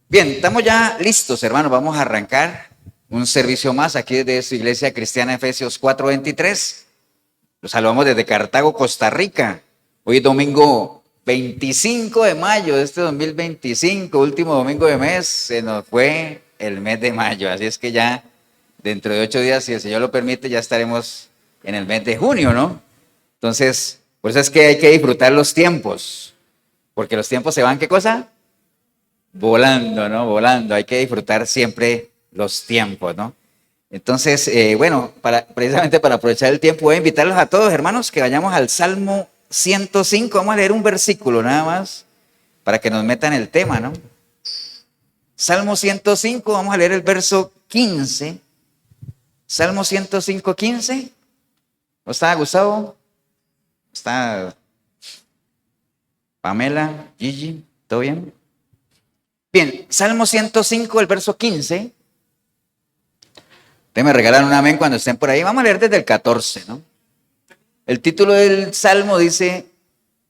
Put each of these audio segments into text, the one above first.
Bien, estamos ya listos, hermanos. Vamos a arrancar un servicio más aquí de su iglesia cristiana Efesios 4:23. Los saludamos desde Cartago, Costa Rica. Hoy es domingo 25 de mayo de este 2025, último domingo de mes. Se nos fue el mes de mayo, así es que ya dentro de 8 días, si el Señor lo permite, ya estaremos en el mes de junio, ¿no? Entonces, por eso es que hay que disfrutar los tiempos, porque los tiempos se van, ¿qué cosa? Volando, ¿no? Volando. Hay que disfrutar siempre los tiempos, ¿no? Entonces, bueno, precisamente para aprovechar el tiempo, voy a invitarlos a todos, hermanos, que vayamos al Salmo 105. Vamos a leer un versículo nada más para que nos metan el tema, ¿no? Salmo 105, vamos a leer el verso 15. Salmo 105, 15. ¿No está Gustavo? ¿Está Pamela? Gigi? ¿Todo bien? Bien, Salmo 105, el verso 15. Ustedes me regalan un amén cuando estén por ahí. Vamos a leer desde el 14, ¿no? El título del Salmo dice,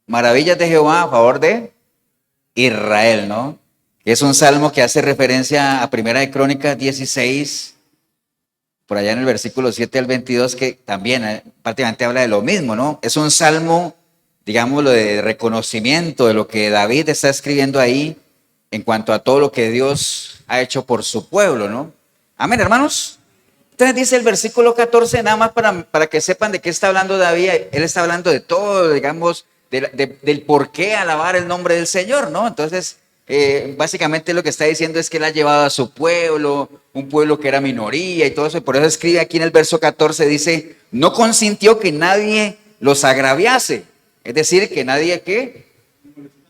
Maravillas de Jehová a favor de Israel, ¿no? Es un salmo que hace referencia a Primera de Crónicas 16, por allá en el versículo 7 al 22, que también prácticamente habla de lo mismo, ¿no? Es un salmo, digámoslo, de reconocimiento de lo que David está escribiendo ahí en cuanto a todo lo que Dios ha hecho por su pueblo, ¿no? Amén, hermanos. Entonces dice el versículo 14, nada más para que sepan de qué está hablando David. Él está hablando de todo, digamos, del por qué alabar el nombre del Señor, ¿no? Entonces, básicamente lo que está diciendo es que él ha llevado a su pueblo, un pueblo que era minoría y todo eso, y por eso escribe aquí en el verso 14, dice, no consintió que nadie los agraviase, es decir, que nadie que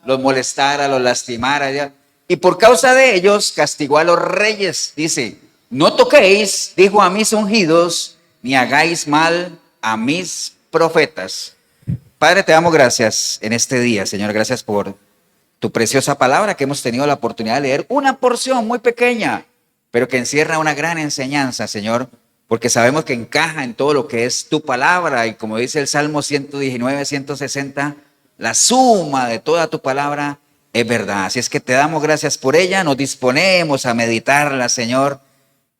los molestara, los lastimara, ya. Y por causa de ellos castigó a los reyes, dice, no toquéis, dijo a mis ungidos, ni hagáis mal a mis profetas. Padre, te damos gracias en este día, Señor, gracias por tu preciosa palabra que hemos tenido la oportunidad de leer, una porción muy pequeña, pero que encierra una gran enseñanza, Señor, porque sabemos que encaja en todo lo que es tu palabra, y como dice el Salmo 119, 160, la suma de toda tu palabra es verdad. Así es que te damos gracias por ella, nos disponemos a meditarla, Señor,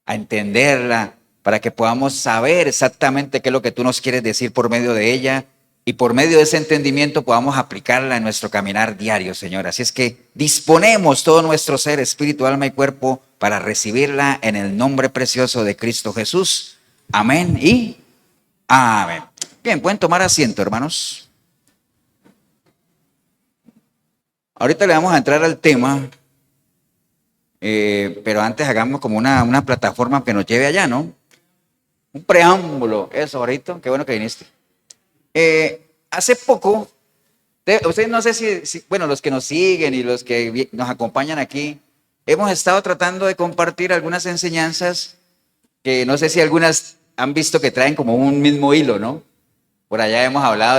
a entenderla, para que podamos saber exactamente qué es lo que tú nos quieres decir por medio de ella, y por medio de ese entendimiento podamos aplicarla en nuestro caminar diario, Señor. Así es que disponemos todo nuestro ser, espíritu, alma y cuerpo para recibirla en el nombre precioso de Cristo Jesús. Amén y amén. Bien, pueden tomar asiento, hermanos. Ahorita le vamos a entrar al tema, pero antes hagamos como una plataforma que nos lleve allá, ¿no? Un preámbulo, eso, ahorita, qué bueno que viniste. Hace poco, ustedes no sé bueno, los que nos siguen y los que nos acompañan aquí, hemos estado tratando de compartir algunas enseñanzas que no sé si algunas han visto que traen como un mismo hilo, ¿no? Por allá hemos hablado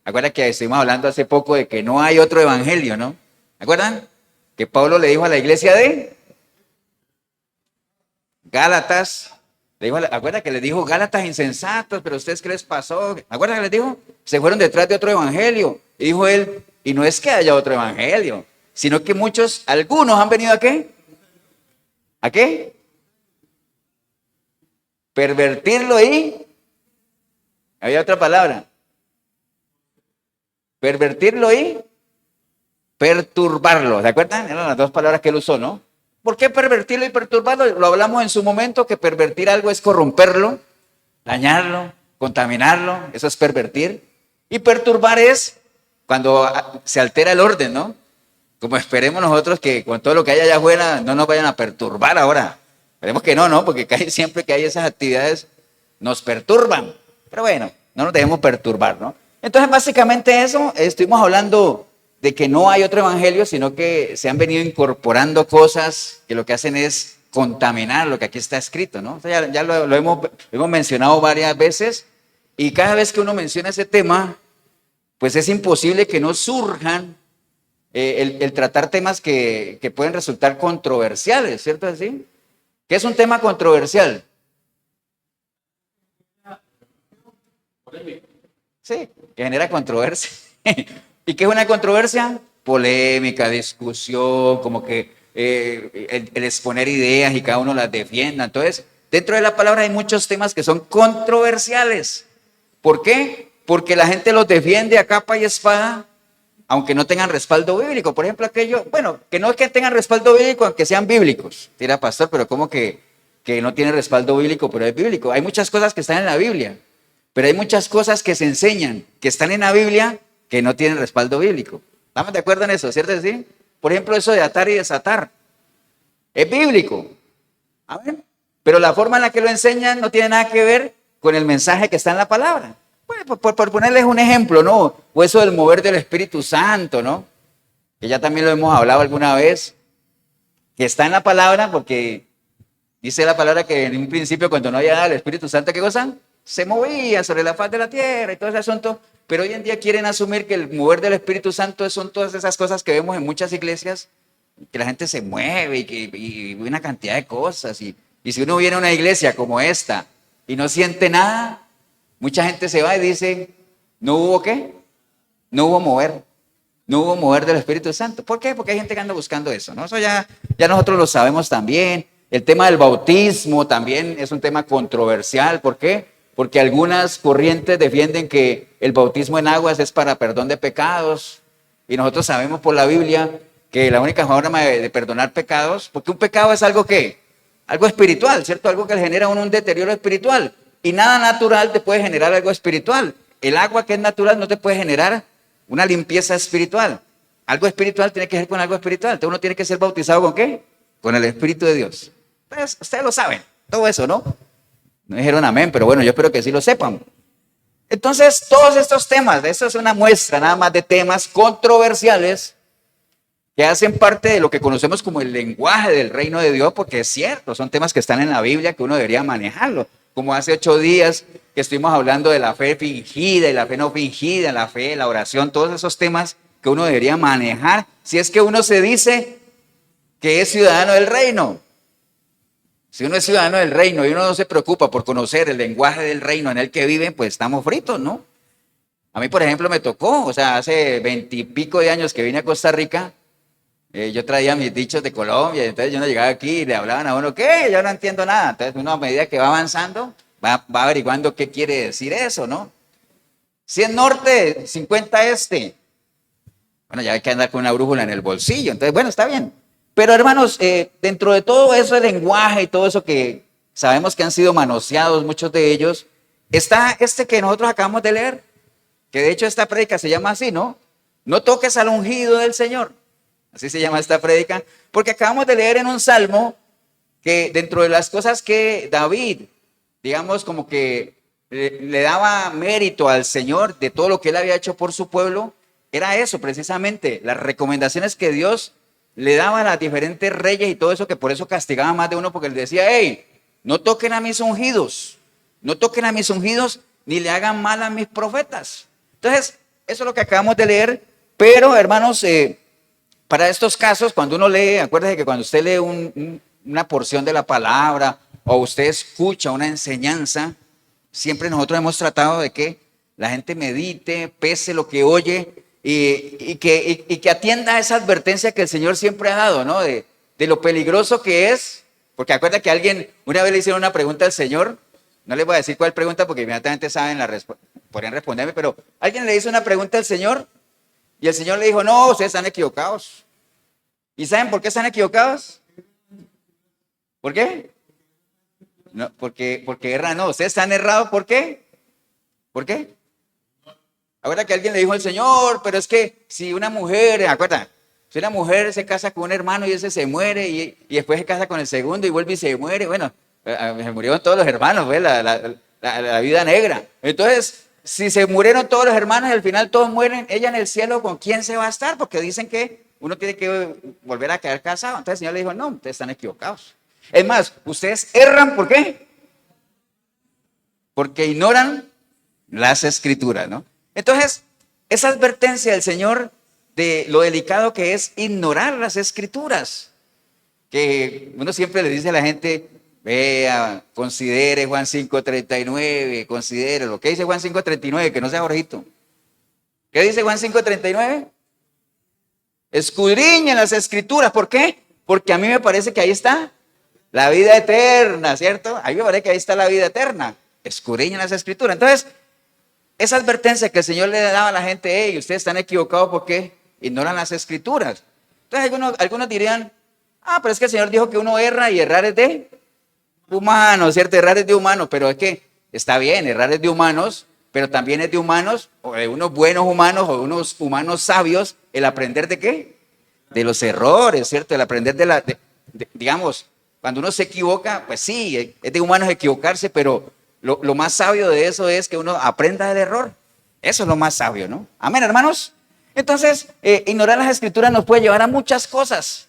acuerdan que estuvimos hablando hace poco de que no hay otro evangelio, ¿no? ¿Acuerdan? Que Pablo le dijo a la iglesia de Gálatas, ¿acuerdan que les dijo Gálatas insensatos, pero ustedes qué les pasó? ¿Acuerdan que les dijo? Se fueron detrás de otro evangelio. Y dijo él, y no es que haya otro evangelio, sino que algunos han venido ¿a qué? ¿A qué? Pervertirlo y había otra palabra. Pervertirlo y perturbarlo. ¿Se acuerdan? Eran las dos palabras que él usó, ¿no? ¿Por qué pervertirlo y perturbarlo? Lo hablamos en su momento, que pervertir algo es corromperlo, dañarlo, contaminarlo. Eso es pervertir. Y perturbar es cuando se altera el orden, ¿no? Como esperemos nosotros que con todo lo que hay allá afuera no nos vayan a perturbar ahora. Esperemos que no, ¿no? Porque siempre que hay esas actividades nos perturban. Pero bueno, no nos debemos perturbar, ¿no? Entonces, básicamente eso, estuvimos hablando de que no hay otro evangelio, sino que se han venido incorporando cosas que lo que hacen es contaminar lo que aquí está escrito, ¿no? O sea, ya lo hemos mencionado varias veces, y cada vez que uno menciona ese tema, pues es imposible que no surjan el tratar temas que pueden resultar controversiales, ¿cierto así? ¿Qué es un tema controversial? Sí, que genera controversia. ¿Y qué es una controversia? Polémica, discusión, como que el exponer ideas y cada uno las defienda. Entonces, dentro de la palabra hay muchos temas que son controversiales. ¿Por qué? Porque la gente los defiende a capa y espada, aunque no tengan respaldo bíblico. Por ejemplo, bueno, que no es que tengan respaldo bíblico, aunque sean bíblicos. Tira pastor, pero ¿cómo que no tiene respaldo bíblico, pero es bíblico? Hay muchas cosas que están en la Biblia, pero hay muchas cosas que se enseñan, que están en la Biblia, que no tienen respaldo bíblico. ¿Estamos de acuerdo en eso, cierto? ¿Sí? Por ejemplo, eso de atar y desatar. Es bíblico. A ver, pero la forma en la que lo enseñan no tiene nada que ver con el mensaje que está en la palabra. Bueno, por ponerles un ejemplo, ¿no? O eso del mover del Espíritu Santo, ¿no? Que ya también lo hemos hablado alguna vez, que está en la palabra porque dice la palabra que en un principio cuando no había nada el Espíritu Santo, ¿qué cosa? Se movía sobre la faz de la tierra y todo ese asunto, pero hoy en día quieren asumir que el mover del Espíritu Santo son todas esas cosas que vemos en muchas iglesias, que la gente se mueve y una cantidad de cosas, y si uno viene a una iglesia como esta y no siente nada, mucha gente se va y dice, ¿no hubo qué? No hubo mover del Espíritu Santo. ¿Por qué? Porque hay gente que anda buscando eso, ¿no? Eso ya nosotros lo sabemos también. El tema del bautismo también es un tema controversial. ¿Por qué? Porque algunas corrientes defienden que el bautismo en aguas es para perdón de pecados. Y nosotros sabemos por la Biblia que la única forma de perdonar pecados, porque un pecado es algo que, algo espiritual, ¿cierto? Algo que le genera a uno un deterioro espiritual. Y nada natural te puede generar algo espiritual. El agua que es natural no te puede generar una limpieza espiritual. Algo espiritual tiene que ver con algo espiritual. Entonces uno tiene que ser bautizado ¿con qué? Con el Espíritu de Dios. Entonces, ustedes lo saben, todo eso, ¿no? No dijeron amén, pero bueno, yo espero que sí lo sepan. Entonces, todos estos temas, eso es una muestra nada más de temas controversiales que hacen parte de lo que conocemos como el lenguaje del reino de Dios, porque es cierto, son temas que están en la Biblia que uno debería manejarlo. Como hace 8 días que estuvimos hablando de la fe fingida y la fe no fingida, la fe, la oración, todos esos temas que uno debería manejar si es que uno se dice que es ciudadano del reino. Si uno es ciudadano del reino y uno no se preocupa por conocer el lenguaje del reino en el que viven, pues estamos fritos, ¿no? A mí, por ejemplo, me tocó, o sea, hace 20 y pico de años que vine a Costa Rica, yo traía mis dichos de Colombia, entonces yo no llegaba aquí y le hablaban a uno, ¿qué? Yo no entiendo nada. Entonces uno a medida que va avanzando, va averiguando qué quiere decir eso, ¿no? 100 norte, 50 este. Bueno, ya hay que andar con una brújula en el bolsillo, entonces bueno, está bien. Pero hermanos, dentro de todo eso de lenguaje y todo eso que sabemos que han sido manoseados muchos de ellos, está este que nosotros acabamos de leer, que de hecho esta prédica se llama así, ¿no? No toques al ungido del Señor. Así se llama esta prédica, porque acabamos de leer en un salmo que dentro de las cosas que David, digamos como que le daba mérito al Señor de todo lo que él había hecho por su pueblo, era eso precisamente, las recomendaciones que Dios le daba a las diferentes reyes y todo eso, que por eso castigaba más de uno, porque él decía, hey, no toquen a mis ungidos, no toquen a mis ungidos, ni le hagan mal a mis profetas. Entonces, eso es lo que acabamos de leer, pero hermanos, para estos casos, cuando uno lee, acuérdese que cuando usted lee una porción de la palabra o usted escucha una enseñanza, siempre nosotros hemos tratado de que la gente medite, pese lo que oye y que atienda a esa advertencia que el Señor siempre ha dado, ¿no? De lo peligroso que es, porque acuérdate que alguien, una vez le hicieron una pregunta al Señor, no les voy a decir cuál pregunta porque inmediatamente saben podrían responderme, pero alguien le hizo una pregunta al Señor y el Señor le dijo, no, ustedes están equivocados. ¿Y saben por qué están equivocados? ¿Por qué? No, porque erran, no, ustedes están errados, ¿por qué? ¿Por qué? Ahora que alguien le dijo al Señor, pero es que si una mujer, acuérdate, si una mujer se casa con un hermano y ese se muere y después se casa con el segundo y vuelve y se muere, bueno, se murieron todos los hermanos, ¿ves? La vida negra. Entonces, si se murieron todos los hermanos y al final todos mueren, ella en el cielo, ¿con quién se va a estar? Porque dicen que uno tiene que volver a quedar casado. Entonces el Señor le dijo, no, ustedes están equivocados. Es más, ustedes erran, ¿por qué? Porque ignoran las escrituras, ¿no? Entonces, esa advertencia del Señor de lo delicado que es ignorar las escrituras, que uno siempre le dice a la gente, vea, considere Juan 5:39, considere lo que dice Juan 5:39, que no sea Jorgito. ¿Qué dice Juan 5:39? Escudriñen las escrituras, ¿por qué? Porque a mí me parece que ahí está la vida eterna, ¿cierto? A mí me parece que ahí está la vida eterna. Escudriñen las escrituras. Entonces, esa advertencia que el Señor le daba a la gente, hey, ustedes están equivocados porque ignoran las escrituras. Entonces, algunos dirían, pero es que el Señor dijo que uno erra y errar es de humanos, ¿cierto? Errar es de humanos, pero es que está bien, errar es de humanos, pero también es de humanos, o de unos buenos humanos, o de unos humanos sabios, el aprender de qué? De los errores, ¿cierto? El aprender digamos, cuando uno se equivoca, pues sí, es de humanos equivocarse, pero lo más sabio de eso es que uno aprenda del error. Eso es lo más sabio, ¿no? Amén, hermanos. Entonces, ignorar las escrituras nos puede llevar a muchas cosas.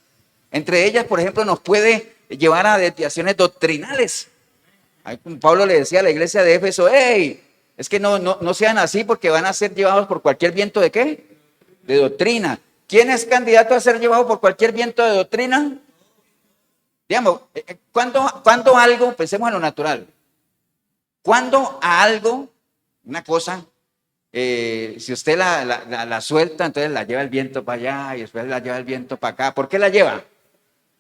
Entre ellas, por ejemplo, nos puede llevar a desviaciones doctrinales. Pablo le decía a la iglesia de Éfeso, hey, es que no sean así porque van a ser llevados por cualquier viento de ¿qué? De doctrina. ¿Quién es candidato a ser llevado por cualquier viento de doctrina? Digamos, ¿cuándo algo, pensemos en lo natural, cuando a algo, una cosa, si usted la suelta, entonces la lleva el viento para allá y después la lleva el viento para acá? ¿Por qué la lleva?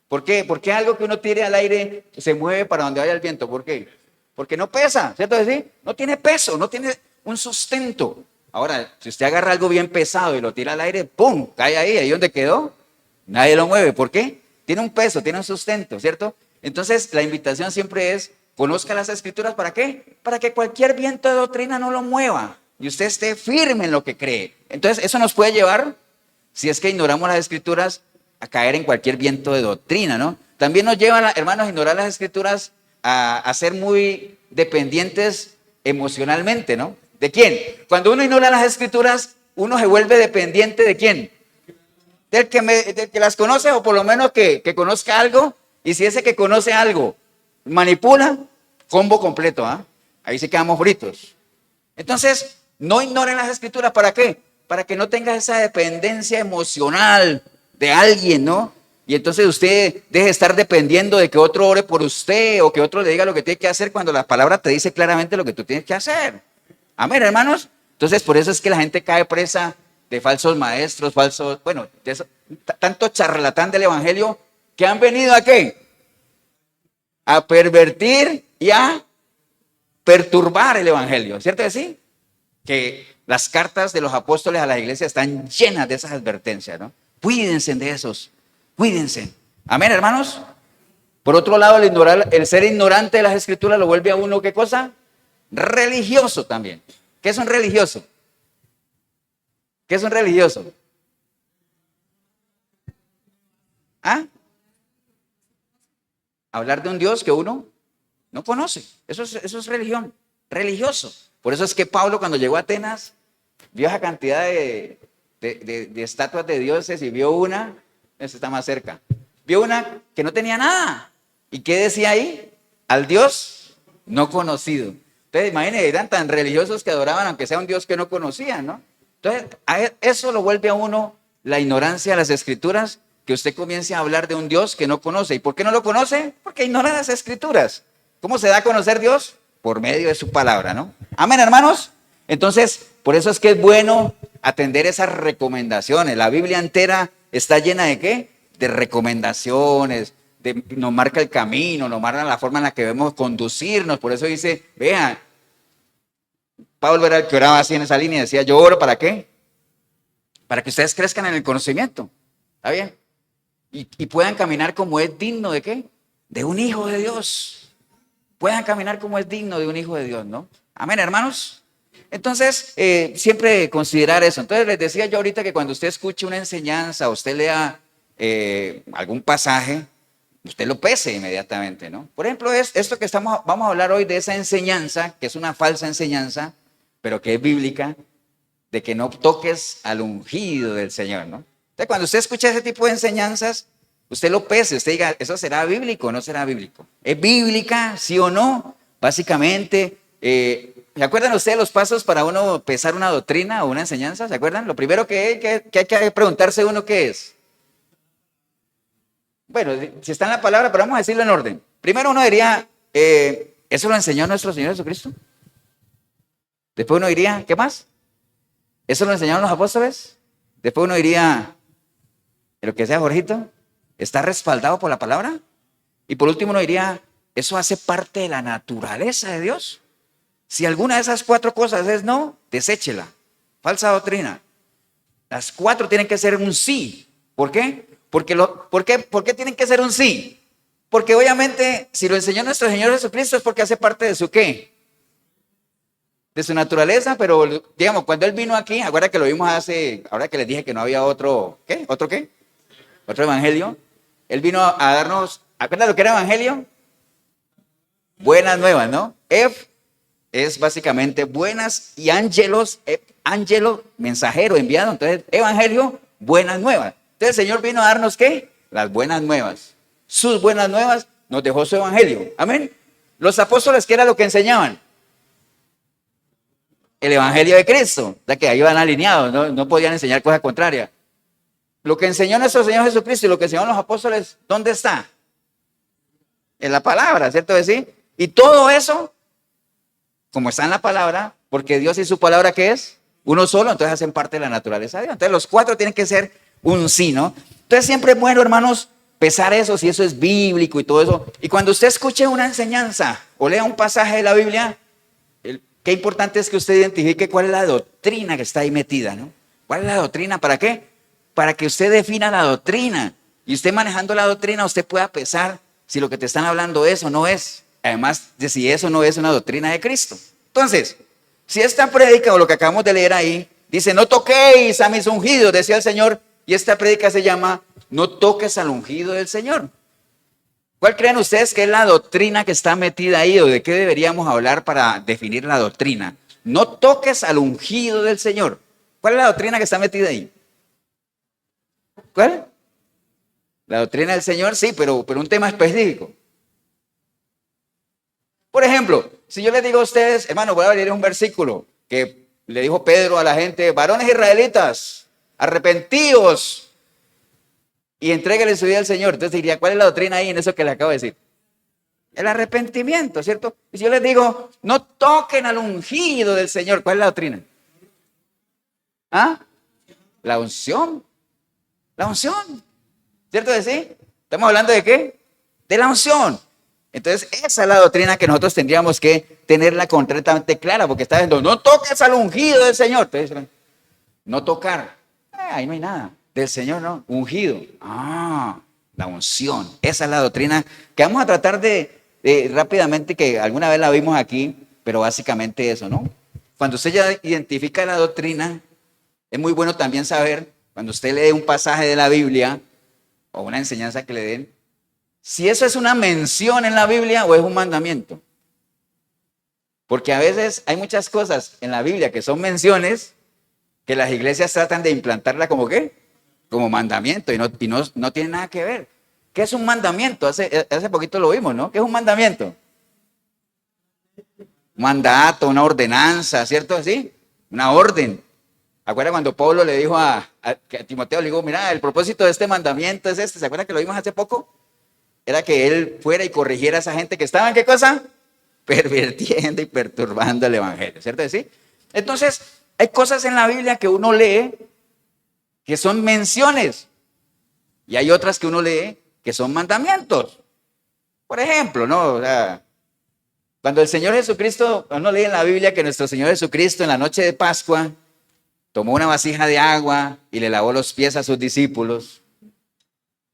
¿Por qué? Porque algo que uno tire al aire se mueve para donde vaya el viento. ¿Por qué? Porque no pesa, ¿cierto? No tiene peso, no tiene un sustento. Ahora, si usted agarra algo bien pesado y lo tira al aire, ¡pum!, cae ahí donde quedó. Nadie lo mueve. ¿Por qué? Tiene un peso, tiene un sustento, ¿cierto? Entonces, la invitación siempre es, conozca las escrituras, ¿para qué? Para que cualquier viento de doctrina no lo mueva y usted esté firme en lo que cree. Entonces, eso nos puede llevar, si es que ignoramos las escrituras, a caer en cualquier viento de doctrina, ¿no? También nos lleva, hermanos, a ignorar las escrituras a ser muy dependientes emocionalmente, ¿no? ¿De quién? Cuando uno ignora las escrituras, uno se vuelve dependiente ¿de quién? Del que las conoce, o por lo menos que conozca algo, y si ese que conoce algo manipula, combo completo, ¿ah? Ahí sí quedamos fritos. Entonces, no ignoren las escrituras, ¿para qué? Para que no tenga esa dependencia emocional de alguien, ¿no? Y entonces usted deje de estar dependiendo de que otro ore por usted o que otro le diga lo que tiene que hacer cuando la palabra te dice claramente lo que tú tienes que hacer. Amén, hermanos. Entonces, por eso es que la gente cae presa de falsos maestros, bueno, tanto charlatán del evangelio que han venido ¿a qué? A pervertir y a perturbar el evangelio, ¿cierto que sí? Que las cartas de los apóstoles a la iglesia están llenas de esas advertencias, ¿no? Cuídense de esos, cuídense. Amén, hermanos. Por otro lado, el ser ignorante de las escrituras lo vuelve a uno, ¿qué cosa? Religioso también. ¿Qué es un religioso? ¿Qué es un religioso? ¿Ah? Hablar de un Dios que uno no conoce. Eso es religión, religioso. Por eso es que Pablo, cuando llegó a Atenas, vio esa cantidad de estatuas de dioses y vio una, esa está más cerca, vio una que no tenía nada. ¿Y qué decía ahí? Al Dios no conocido. Entonces, imagínense, eran tan religiosos que adoraban aunque sea un Dios que no conocían, ¿no? Entonces, eso lo vuelve a uno la ignorancia de las escrituras, que usted comience a hablar de un Dios que no conoce. ¿Y por qué no lo conoce? Porque ignora las escrituras. ¿Cómo se da a conocer Dios? Por medio de su palabra, ¿no? Amén, hermanos. Entonces, por eso es que es bueno atender esas recomendaciones. La Biblia entera está llena ¿de qué? De recomendaciones, nos marca el camino, nos marca la forma en la que debemos conducirnos. Por eso dice, vean, Pablo era el que oraba así en esa línea, decía, yo oro ¿para qué? Para que ustedes crezcan en el conocimiento. ¿Está bien? Y puedan caminar como es digno ¿de qué? De un hijo de Dios. Puedan caminar como es digno de un hijo de Dios, ¿no? Amén, hermanos. Entonces, siempre considerar eso. Entonces, les decía yo ahorita que cuando usted escuche una enseñanza, usted lea algún pasaje, usted lo pese inmediatamente, ¿no? Por ejemplo, esto que vamos a hablar hoy de esa enseñanza, que es una falsa enseñanza, pero que es bíblica, de que no toques al ungido del Señor, ¿no? Entonces, cuando usted escucha ese tipo de enseñanzas, usted lo pese, usted diga, ¿eso será bíblico o no será bíblico? ¿Es bíblica, sí o no? Básicamente, ¿se acuerdan ustedes los pasos para uno pesar una doctrina o una enseñanza? ¿Se acuerdan? Lo primero que hay que preguntarse uno, ¿qué es? Bueno, si está en la palabra, pero vamos a decirlo en orden. Primero uno diría, ¿eso lo enseñó nuestro Señor Jesucristo? Después uno diría, ¿qué más? ¿Eso lo enseñaron los apóstoles? Después uno diría, lo que sea Jorgito, ¿Está respaldado por la palabra? Y por último uno diría, ¿eso hace parte de la naturaleza de Dios? Si alguna de esas 4 cosas es no, deséchela. Falsa doctrina. Las 4 tienen que ser un sí. ¿Por qué? ¿Por qué tienen que ser un sí? Porque obviamente si lo enseñó nuestro Señor Jesucristo es porque hace parte de su ¿qué? De su naturaleza, pero digamos, cuando Él vino aquí, ahora que lo vimos ahora que les dije que no había otro, ¿qué? ¿Otro qué? Otro evangelio. Él vino a darnos, ¿acuerdan lo que era evangelio? Buenas nuevas, ¿no? Es básicamente buenas y ángelos, ángelo, mensajero, enviado. Entonces, evangelio, buenas nuevas. Entonces, el Señor vino a darnos ¿qué? Las buenas nuevas. Sus buenas nuevas nos dejó su evangelio. Amén. Los apóstoles, ¿qué era lo que enseñaban? El evangelio de Cristo. O sea que ahí van alineados, no podían enseñar cosas contrarias. Lo que enseñó nuestro Señor Jesucristo y lo que enseñaron los apóstoles, ¿dónde está? En la palabra, ¿cierto que sí? Y todo eso, como está en la palabra, porque Dios y su palabra, ¿qué es? Uno solo, entonces hacen parte de la naturaleza de Dios. Entonces los 4 tienen que ser un sí, ¿no? Entonces siempre es bueno, hermanos, pesar eso, si eso es bíblico y todo eso. Y cuando usted escuche una enseñanza o lea un pasaje de la Biblia, qué importante es que usted identifique cuál es la doctrina que está ahí metida, ¿no? ¿Cuál es la doctrina? ¿Para qué? Para que usted defina la doctrina. Y usted manejando la doctrina, usted pueda pesar si lo que te están hablando es o no es. Además de si eso no es una doctrina de Cristo. Entonces, si esta prédica o lo que acabamos de leer ahí, dice, no toquéis a mis ungidos, decía el Señor, y esta prédica se llama, no toques al ungido del Señor. ¿Cuál creen ustedes que es la doctrina que está metida ahí o de qué deberíamos hablar para definir la doctrina? No toques al ungido del Señor. ¿Cuál es la doctrina que está metida ahí? ¿Cuál? La doctrina del Señor, sí, pero un tema específico. Por ejemplo, si yo les digo a ustedes, hermano, voy a leer un versículo que le dijo Pedro a la gente, varones israelitas, arrepentíos y entréguenle su vida al Señor. Entonces diría, ¿cuál es la doctrina ahí en eso que le acabo de decir? El arrepentimiento, ¿cierto? Y si yo les digo, no toquen al ungido del Señor, ¿cuál es la doctrina? ¿Ah? La unción. La unción. ¿Cierto que sí? ¿Estamos hablando de qué? De la unción. Entonces, esa es la doctrina que nosotros tendríamos que tenerla completamente clara, porque está diciendo, no toques al ungido del Señor. Entonces, no tocar. Ahí no hay nada. Del Señor, no. Ungido. La unción. Esa es la doctrina que vamos a tratar de rápidamente, que alguna vez la vimos aquí, pero básicamente eso, ¿no? Cuando usted ya identifica la doctrina, es muy bueno también saber, cuando usted lee un pasaje de la Biblia o una enseñanza que le den, si eso es una mención en la Biblia o es un mandamiento. Porque a veces hay muchas cosas en la Biblia que son menciones que las iglesias tratan de implantarla como ¿qué? Como mandamiento y no tiene nada que ver. ¿Qué es un mandamiento? Hace poquito lo vimos, ¿no? ¿Qué es un mandamiento? Un mandato, una ordenanza, ¿cierto? ¿Sí? Una orden. ¿Acuerdan cuando Pablo le dijo a Timoteo, le dijo, mira, el propósito de este mandamiento es este? ¿Se acuerdan que lo vimos hace poco? Era que él fuera y corrigiera a esa gente que estaba en ¿qué cosa? Pervirtiendo y perturbando el evangelio, ¿cierto? ¿Sí? Entonces, hay cosas en la Biblia que uno lee que son menciones y hay otras que uno lee que son mandamientos. Por ejemplo, ¿no? O sea, cuando el Señor Jesucristo, uno lee en la Biblia que nuestro Señor Jesucristo en la noche de Pascua tomó una vasija de agua y le lavó los pies a sus discípulos.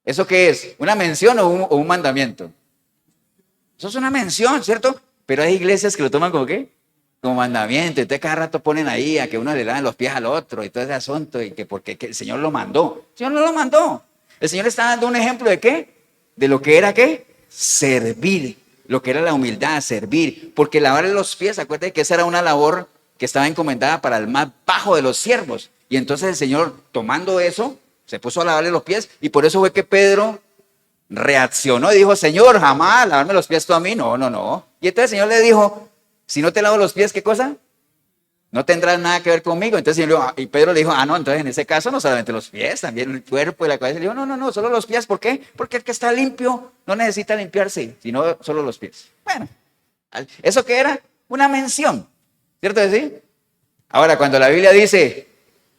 ¿Eso qué es? ¿Una mención o un mandamiento? Eso es una mención, ¿cierto? Pero hay iglesias que lo toman como ¿qué? Como mandamiento. Entonces cada rato ponen ahí a que uno le lave los pies al otro y todo ese asunto y que porque el Señor lo mandó. El Señor no lo mandó. El Señor está dando un ejemplo de ¿qué? De lo que era ¿qué? Servir. Lo que era la humildad, servir. Porque lavarle los pies, acuérdate que esa era una labor que estaba encomendada para el más bajo de los siervos. Y entonces el Señor, tomando eso, se puso a lavarle los pies. Y por eso fue que Pedro reaccionó y dijo, Señor, jamás lavarme los pies tú a mí. No, no, no. Y entonces el Señor le dijo, si no te lavo los pies, ¿qué cosa? No tendrás nada que ver conmigo. Entonces y Pedro le dijo, no, entonces en ese caso no solamente los pies, también el cuerpo y la cabeza. Y le dijo, no, solo los pies. ¿Por qué? Porque el que está limpio no necesita limpiarse, sino solo los pies. Bueno, ¿eso qué era? Una mención. ¿Cierto que sí? Ahora, cuando la Biblia dice,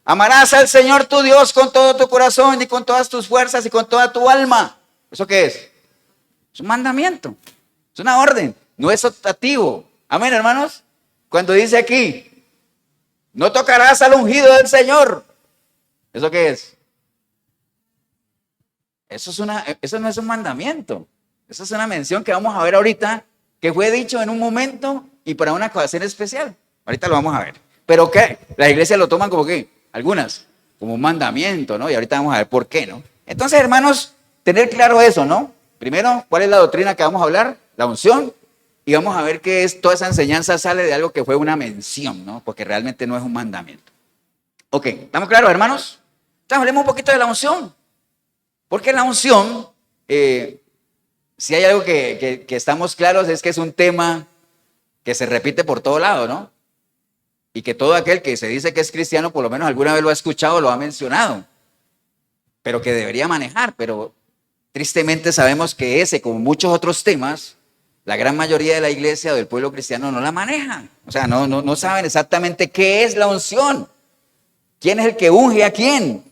amarás al Señor tu Dios con todo tu corazón y con todas tus fuerzas y con toda tu alma. ¿Eso qué es? Es un mandamiento, es una orden, no es optativo. Amén, hermanos. Cuando dice aquí, no tocarás al ungido del Señor. ¿Eso qué es? Eso no es un mandamiento. Eso es una mención que vamos a ver ahorita, que fue dicho en un momento y para una ocasión especial. Ahorita lo vamos a ver. Pero ¿qué? Las iglesias lo toman como ¿qué? Algunas, como un mandamiento, ¿no? Y ahorita vamos a ver por qué, ¿no? Entonces, hermanos, tener claro eso, ¿no? Primero, ¿cuál es la doctrina que vamos a hablar? La unción. Y vamos a ver que toda esa enseñanza sale de algo que fue una mención, ¿no? Porque realmente no es un mandamiento. Ok, ¿estamos claros, hermanos? Entonces, hablemos un poquito de la unción. Porque la unción, si hay algo que estamos claros, es que es un tema que se repite por todo lado, ¿no? Y que todo aquel que se dice que es cristiano, por lo menos alguna vez lo ha escuchado, lo ha mencionado, pero que debería manejar. Pero tristemente sabemos que ese, como muchos otros temas, la gran mayoría de la iglesia o del pueblo cristiano no la manejan. O sea, no saben exactamente qué es la unción. ¿Quién es el que unge a quién?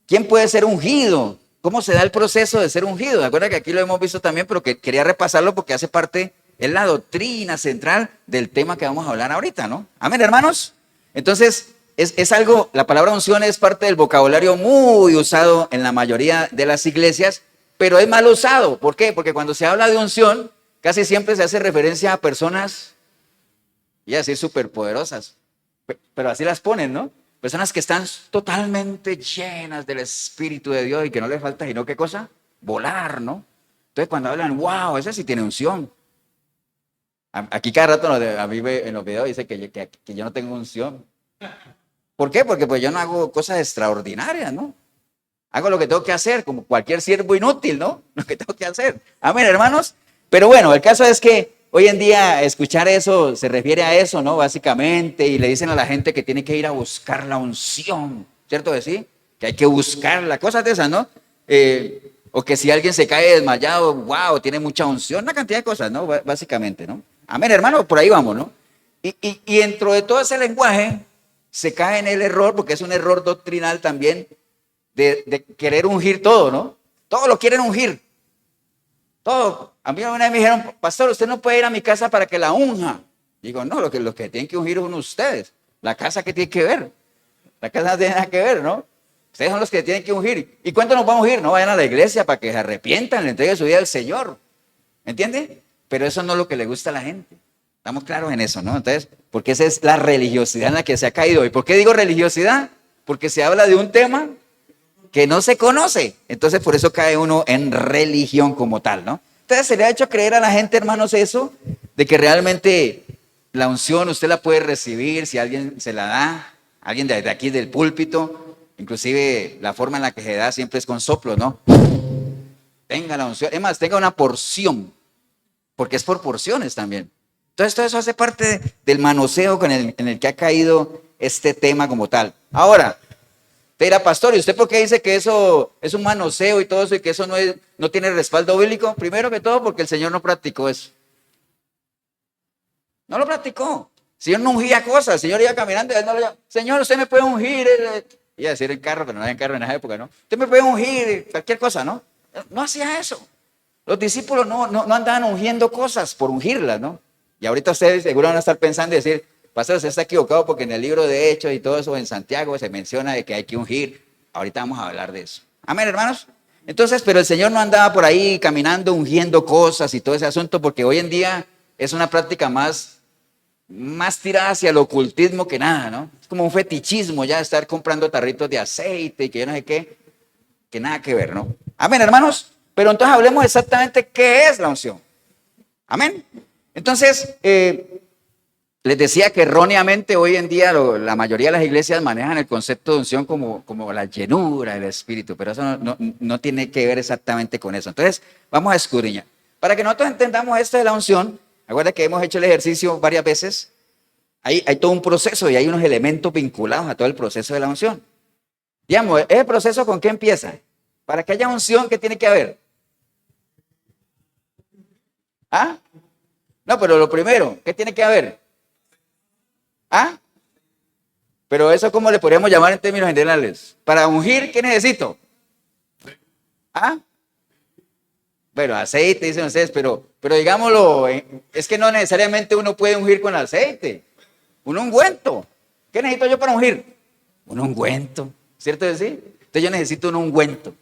¿Quién puede ser ungido? ¿Cómo se da el proceso de ser ungido? ¿De acuerdo que aquí lo hemos visto también, pero que quería repasarlo porque hace parte, es la doctrina central del tema que vamos a hablar ahorita, ¿no? Amén, hermanos. Entonces, es algo, la palabra unción es parte del vocabulario muy usado en la mayoría de las iglesias, pero es mal usado. ¿Por qué? Porque cuando se habla de unción, casi siempre se hace referencia a personas, y así superpoderosas, pero así las ponen, ¿no? Personas que están totalmente llenas del Espíritu de Dios y que no les falta, sino qué cosa, volar, ¿no? Entonces cuando hablan, wow, ese sí tiene unción. Aquí cada rato a mí en los videos dice que yo no tengo unción. ¿Por qué? Porque pues yo no hago cosas extraordinarias, ¿no? Hago lo que tengo que hacer, como cualquier siervo inútil, ¿no? Lo que tengo que hacer. Amén, hermanos. Pero bueno, el caso es que hoy en día escuchar eso se refiere a eso, ¿no? Básicamente, y le dicen a la gente que tiene que ir a buscar la unción, ¿cierto que sí? Que hay que buscarla, cosas de esas, ¿no? O que si alguien se cae desmayado, wow, tiene mucha unción, una cantidad de cosas, ¿no? Básicamente, ¿no? Amén, hermano, por ahí vamos, ¿no? Y dentro de todo ese lenguaje se cae en el error, porque es un error doctrinal también, de querer ungir todo, ¿no? Todo lo quieren ungir. Todo. A mí una vez me dijeron, pastor, usted no puede ir a mi casa para que la unja. Digo, no, los que tienen que ungir son ustedes. La casa que tiene que ver. La casa no tiene nada que ver, ¿no? Ustedes son los que tienen que ungir. ¿Y cuánto nos van a ungir? No vayan a la iglesia para que se arrepientan, le entreguen su vida al Señor. ¿Entiende? Pero eso no es lo que le gusta a la gente. Estamos claros en eso, ¿no? Entonces, porque esa es la religiosidad en la que se ha caído. ¿Y por qué digo religiosidad? Porque se habla de un tema que no se conoce. Entonces, por eso cae uno en religión como tal, ¿no? Entonces, se le ha hecho creer a la gente, hermanos, eso, de que realmente la unción usted la puede recibir si alguien se la da, alguien de aquí del púlpito, inclusive la forma en la que se da siempre es con soplo, ¿no? Tenga la unción, es más, tenga una porción, porque es por porciones también. Entonces, todo eso hace parte del manoseo en el que ha caído este tema como tal. Ahora, te dirá, pastor, ¿y usted por qué dice que eso es un manoseo y todo eso y que eso no tiene respaldo bíblico? Primero que todo, porque el Señor no practicó eso. No lo practicó. El Señor no ungía cosas. El Señor iba caminando y él no le decía, Señor, usted me puede ungir. Iba a decir el carro, pero no había carro en esa época, ¿no? Usted me puede ungir, cualquier cosa, ¿no? No hacía eso. Los discípulos no andaban ungiendo cosas por ungirlas, ¿no? Y ahorita ustedes seguro van a estar pensando y decir, pastor, usted está equivocado porque en el libro de Hechos y todo eso en Santiago se menciona de que hay que ungir. Ahorita vamos a hablar de eso. Amén, hermanos. Entonces, pero el Señor no andaba por ahí caminando ungiendo cosas y todo ese asunto, porque hoy en día es una práctica más tirada hacia el ocultismo que nada, ¿no? Es como un fetichismo ya estar comprando tarritos de aceite y que yo no sé qué, que nada que ver, ¿no? Amén, hermanos. Pero entonces hablemos exactamente qué es la unción. Amén. Entonces, les decía que erróneamente hoy en día la mayoría de las iglesias manejan el concepto de unción como la llenura del Espíritu, pero eso no tiene que ver exactamente con eso. Entonces, vamos a escudriñar. Para que nosotros entendamos esto de la unción, acuérdense que hemos hecho el ejercicio varias veces, hay todo un proceso y hay unos elementos vinculados a todo el proceso de la unción. Digamos, ¿ese proceso con qué empieza? Para que haya unción, ¿qué tiene que haber? ¿Ah? No, pero lo primero, ¿qué tiene que haber? ¿Ah? Pero eso, ¿cómo le podríamos llamar en términos generales? Para ungir, ¿qué necesito? ¿Ah? Bueno, aceite, dicen ustedes, pero digámoslo, es que no necesariamente uno puede ungir con aceite. Un ungüento. ¿Qué necesito yo para ungir? Un ungüento, ¿cierto que sí? Entonces yo necesito un ungüento.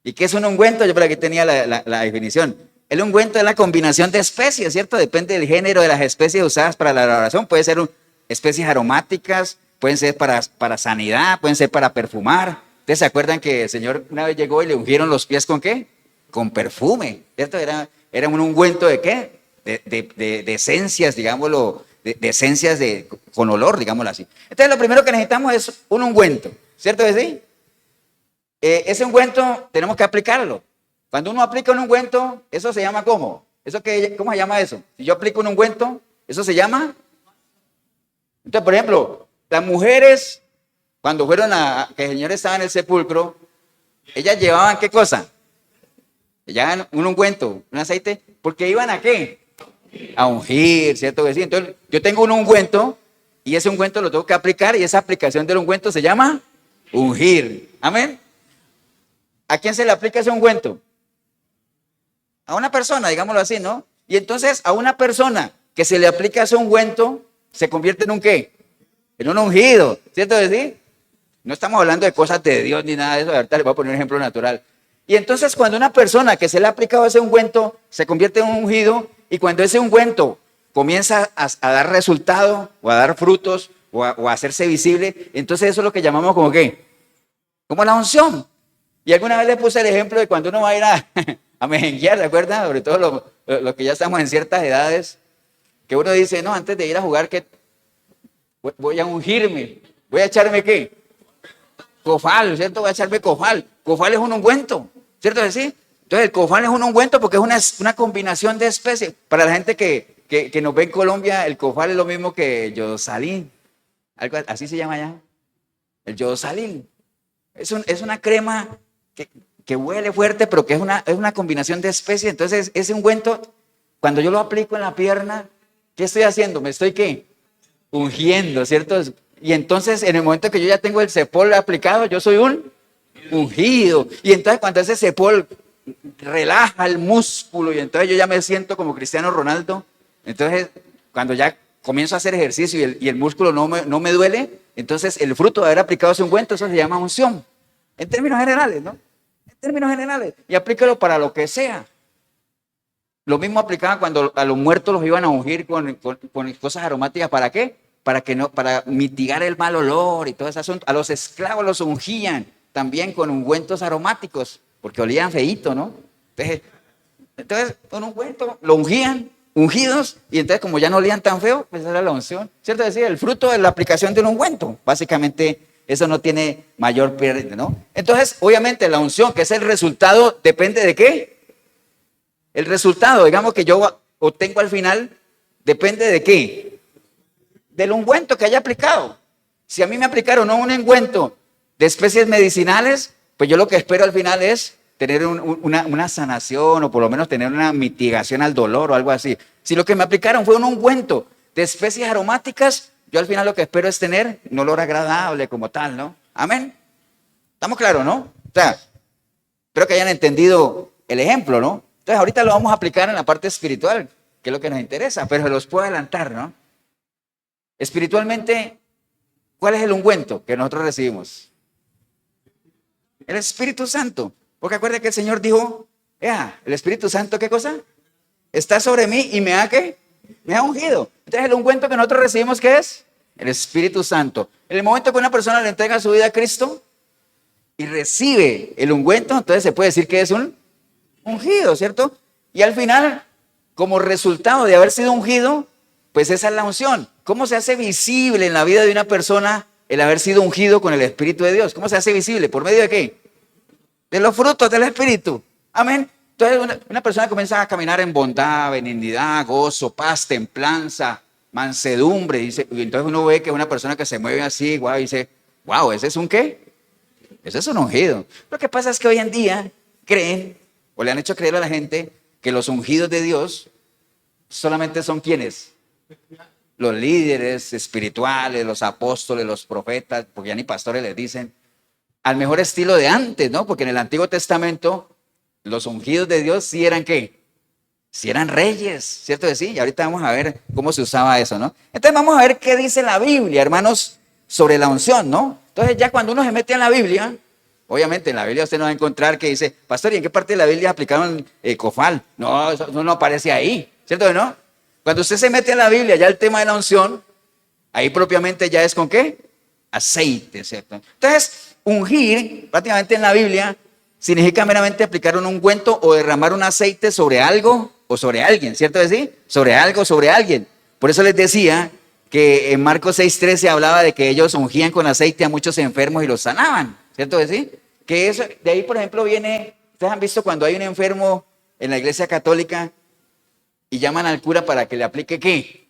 ¿Y qué es un ungüento? Yo por aquí tenía la definición. El ungüento es la combinación de especies, ¿cierto? Depende del género de las especies usadas para la elaboración. Puede ser especies aromáticas, pueden ser para sanidad, pueden ser para perfumar. ¿Ustedes se acuerdan que el Señor una vez llegó y le ungieron los pies con qué? Con perfume, ¿cierto? Era un ungüento de qué? De esencias, digámoslo, de esencias con olor, digámoslo así. Entonces lo primero que necesitamos es un ungüento, ¿cierto que sí? Ese ungüento tenemos que aplicarlo. Cuando uno aplica un ungüento, eso se llama ¿cómo? ¿Cómo se llama eso? Si yo aplico un ungüento, eso se llama. Entonces, por ejemplo, las mujeres, cuando fueron que el Señor estaba en el sepulcro, ellas llevaban ¿qué cosa? Llevaban un ungüento, un aceite, porque iban ¿a qué? A ungir, ¿cierto que sí? Entonces, yo tengo un ungüento y ese ungüento lo tengo que aplicar y esa aplicación del ungüento se llama ungir. Amén. ¿A quién se le aplica ese ungüento? A una persona, digámoslo así, ¿no? Y entonces a una persona que se le aplica ese ungüento, se convierte en un ¿qué? En un ungido, ¿cierto que sí? No estamos hablando de cosas de Dios ni nada de eso, ahorita les voy a poner un ejemplo natural. Y entonces cuando una persona que se le ha aplicado ese ungüento, se convierte en un ungido, y cuando ese ungüento comienza a dar resultado, o a dar frutos, o a hacerse visible, entonces eso es lo que llamamos como ¿qué? Como la unción. Y alguna vez les puse el ejemplo de cuando uno va a ir a mejenguear, ¿de acuerdo? Sobre todo los que ya estamos en ciertas edades, que uno dice, no, antes de ir a jugar, que voy a ungirme, voy a echarme ¿qué? Cofal, ¿cierto? Voy a echarme cofal. Cofal es un ungüento, ¿cierto que sí? Entonces el cofal es un ungüento porque es una combinación de especies. Para la gente que nos ve en Colombia, el cofal es lo mismo que yodosalín. Algo así se llama allá. El yodosalín. Es una crema que huele fuerte, pero que es una combinación de especies. Entonces, ese ungüento, cuando yo lo aplico en la pierna, ¿qué estoy haciendo? ¿Me estoy qué? Ungiendo, ¿cierto? Y entonces, en el momento que yo ya tengo el cepol aplicado, yo soy un ungido. Y entonces, cuando ese cepol relaja el músculo, y entonces yo ya me siento como Cristiano Ronaldo, entonces, cuando ya comienzo a hacer ejercicio y el músculo no me duele, entonces el fruto de haber aplicado ese ungüento, eso se llama unción. En términos generales, ¿no? En términos generales. Y aplícalo para lo que sea. Lo mismo aplicaba cuando a los muertos los iban a ungir con cosas aromáticas. ¿Para qué? Para mitigar el mal olor y todo ese asunto. A los esclavos los ungían también con ungüentos aromáticos, porque olían feíto, ¿no? Entonces, con ungüento lo ungían, ungidos, y entonces como ya no olían tan feo, pues era la unción. ¿Cierto? Es decir, el fruto de la aplicación de un ungüento. Básicamente, eso no tiene mayor pérdida, ¿no? Entonces, obviamente, la unción, que es el resultado, depende de qué. El resultado, digamos, que yo obtengo al final, depende de qué. Del ungüento que haya aplicado. Si a mí me aplicaron un ungüento de especies medicinales, pues yo lo que espero al final es tener una sanación, o por lo menos tener una mitigación al dolor o algo así. Si lo que me aplicaron fue un ungüento de especies aromáticas, yo al final lo que espero es tener un olor agradable como tal, ¿no? Amén. ¿Estamos claros, no? O sea, espero que hayan entendido el ejemplo, ¿no? Entonces ahorita lo vamos a aplicar en la parte espiritual, que es lo que nos interesa, pero se los puedo adelantar, ¿no? Espiritualmente, ¿cuál es el ungüento que nosotros recibimos? El Espíritu Santo. Porque acuérdense que el Señor dijo, el Espíritu Santo, ¿qué cosa? Está sobre mí y me ha ¿qué? Me ha ungido. Entonces el ungüento que nosotros recibimos, ¿qué es? El Espíritu Santo. En el momento que una persona le entrega su vida a Cristo y recibe el ungüento, entonces se puede decir que es un ungido, ¿cierto? Y al final, como resultado de haber sido ungido, pues esa es la unción. ¿Cómo se hace visible en la vida de una persona el haber sido ungido con el Espíritu de Dios? ¿Cómo se hace visible? ¿Por medio de qué? De los frutos del Espíritu. Amén. Entonces una persona comienza a caminar en bondad, benignidad, gozo, paz, templanza, mansedumbre. Y entonces uno ve que es una persona que se mueve así, y dice, wow, ¿ese es un qué? Ese es un ungido. Lo que pasa es que hoy en día creen, o le han hecho creer a la gente, que los ungidos de Dios solamente son ¿quiénes? Los líderes espirituales, los apóstoles, los profetas, porque ya ni pastores les dicen, al mejor estilo de antes, ¿no? Porque en el Antiguo Testamento los ungidos de Dios sí eran ¿qué? Sí eran reyes, ¿cierto que sí? Y ahorita vamos a ver cómo se usaba eso, ¿no? Entonces vamos a ver qué dice la Biblia, hermanos, sobre la unción, ¿no? Entonces ya cuando uno se mete en la Biblia, obviamente en la Biblia usted no va a encontrar que dice, pastor, ¿y en qué parte de la Biblia aplicaron cofal? No, eso no aparece ahí, ¿cierto que no? Cuando usted se mete en la Biblia, ya el tema de la unción, ahí propiamente ya es ¿con qué? Aceite, ¿cierto? Entonces, ungir, prácticamente en la Biblia, significa meramente aplicar un ungüento o derramar un aceite sobre algo o sobre alguien, ¿cierto que sí? Sobre algo, sobre alguien. Por eso les decía que en Marcos 6:13 hablaba de que ellos ungían con aceite a muchos enfermos y los sanaban, ¿cierto que sí? Que eso, de ahí, por ejemplo, viene, ustedes han visto cuando hay un enfermo en la iglesia católica y llaman al cura para que le aplique ¿qué?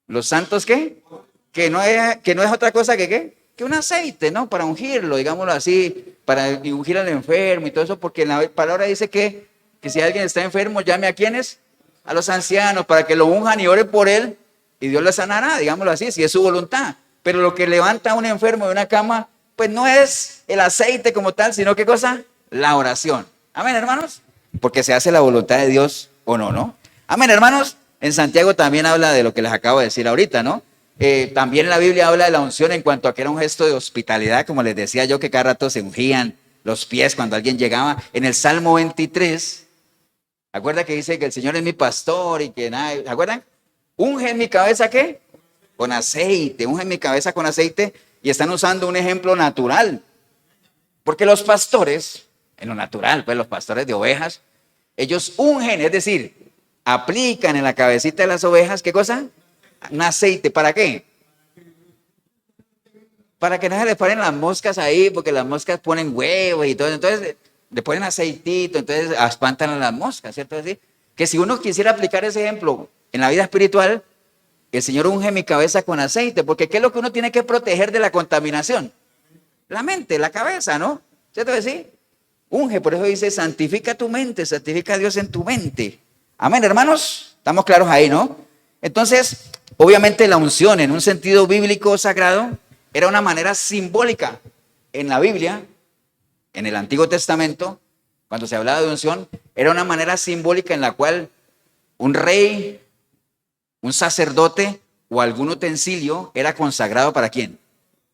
¿Los santos qué? Que no es otra cosa que ¿qué? Que un aceite, ¿no? Para ungirlo, digámoslo así, para ungir al enfermo y todo eso, porque en la palabra dice que si alguien está enfermo, llame a quienes, a los ancianos, para que lo unjan y oren por él, y Dios le sanará, digámoslo así, si es su voluntad. Pero lo que levanta a un enfermo de una cama, pues no es el aceite como tal, sino ¿qué cosa? La oración. Amén, hermanos. Porque se hace la voluntad de Dios o no, ¿no? Amén, hermanos. En Santiago también habla de lo que les acabo de decir ahorita, ¿no? También la Biblia habla de la unción en cuanto a que era un gesto de hospitalidad, como les decía yo, que cada rato se ungían los pies cuando alguien llegaba. En el Salmo 23, ¿acuerda que dice que el Señor es mi pastor y que nada? ¿Se acuerdan? Unge en mi cabeza, ¿qué? Con aceite, unge en mi cabeza con aceite, y están usando un ejemplo natural. Porque los pastores, en lo natural, pues los pastores de ovejas, ellos ungen, es decir, aplican en la cabecita de las ovejas, ¿qué cosa? Un aceite, ¿para qué? Para que no se les paren las moscas ahí, porque las moscas ponen huevos y todo, entonces le ponen aceitito, entonces espantan a las moscas, ¿cierto? Así que si uno quisiera aplicar ese ejemplo en la vida espiritual, el Señor unge mi cabeza con aceite, porque ¿qué es lo que uno tiene que proteger de la contaminación? La mente, la cabeza, ¿no? ¿Cierto que sí? Unge, por eso dice, santifica tu mente, santifica a Dios en tu mente. Amén, hermanos, estamos claros ahí, ¿no? Entonces, obviamente la unción en un sentido bíblico sagrado era una manera simbólica. En la Biblia, en el Antiguo Testamento, cuando se hablaba de unción, era una manera simbólica en la cual un rey, un sacerdote o algún utensilio era consagrado ¿para quién?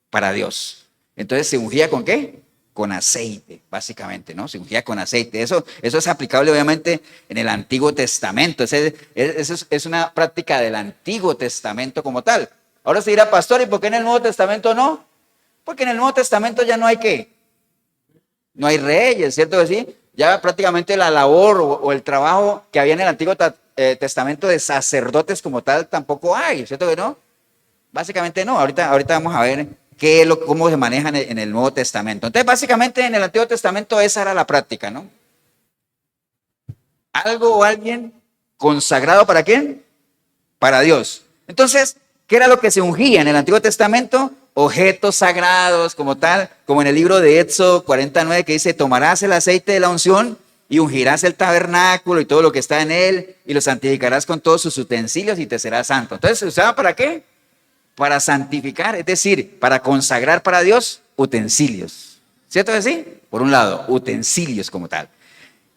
Para Dios. Entonces se ungía ¿con qué? Con aceite, básicamente, ¿no? Se ungía con aceite. Eso es aplicable obviamente en el Antiguo Testamento. Eso es una práctica del Antiguo Testamento como tal. Ahora se dirá, pastor, ¿y por qué en el Nuevo Testamento no? Porque en el Nuevo Testamento ya no hay ¿qué? No hay reyes, ¿cierto que sí? Ya prácticamente la labor o el trabajo que había en el Antiguo Testamento de sacerdotes como tal tampoco hay, ¿cierto que no? Básicamente no. Ahorita vamos a ver cómo se maneja en el Nuevo Testamento. Entonces, básicamente en el Antiguo Testamento esa era la práctica, ¿no? Algo o alguien consagrado ¿para quién? Para Dios. Entonces, ¿qué era lo que se ungía en el Antiguo Testamento? Objetos sagrados como tal, como en el libro de Éxodo 49 que dice, tomarás el aceite de la unción y ungirás el tabernáculo y todo lo que está en él y lo santificarás con todos sus utensilios y te serás santo. Entonces, ¿se usaba para qué? Para santificar, es decir, para consagrar para Dios utensilios. ¿Cierto que sí? Por un lado, utensilios como tal.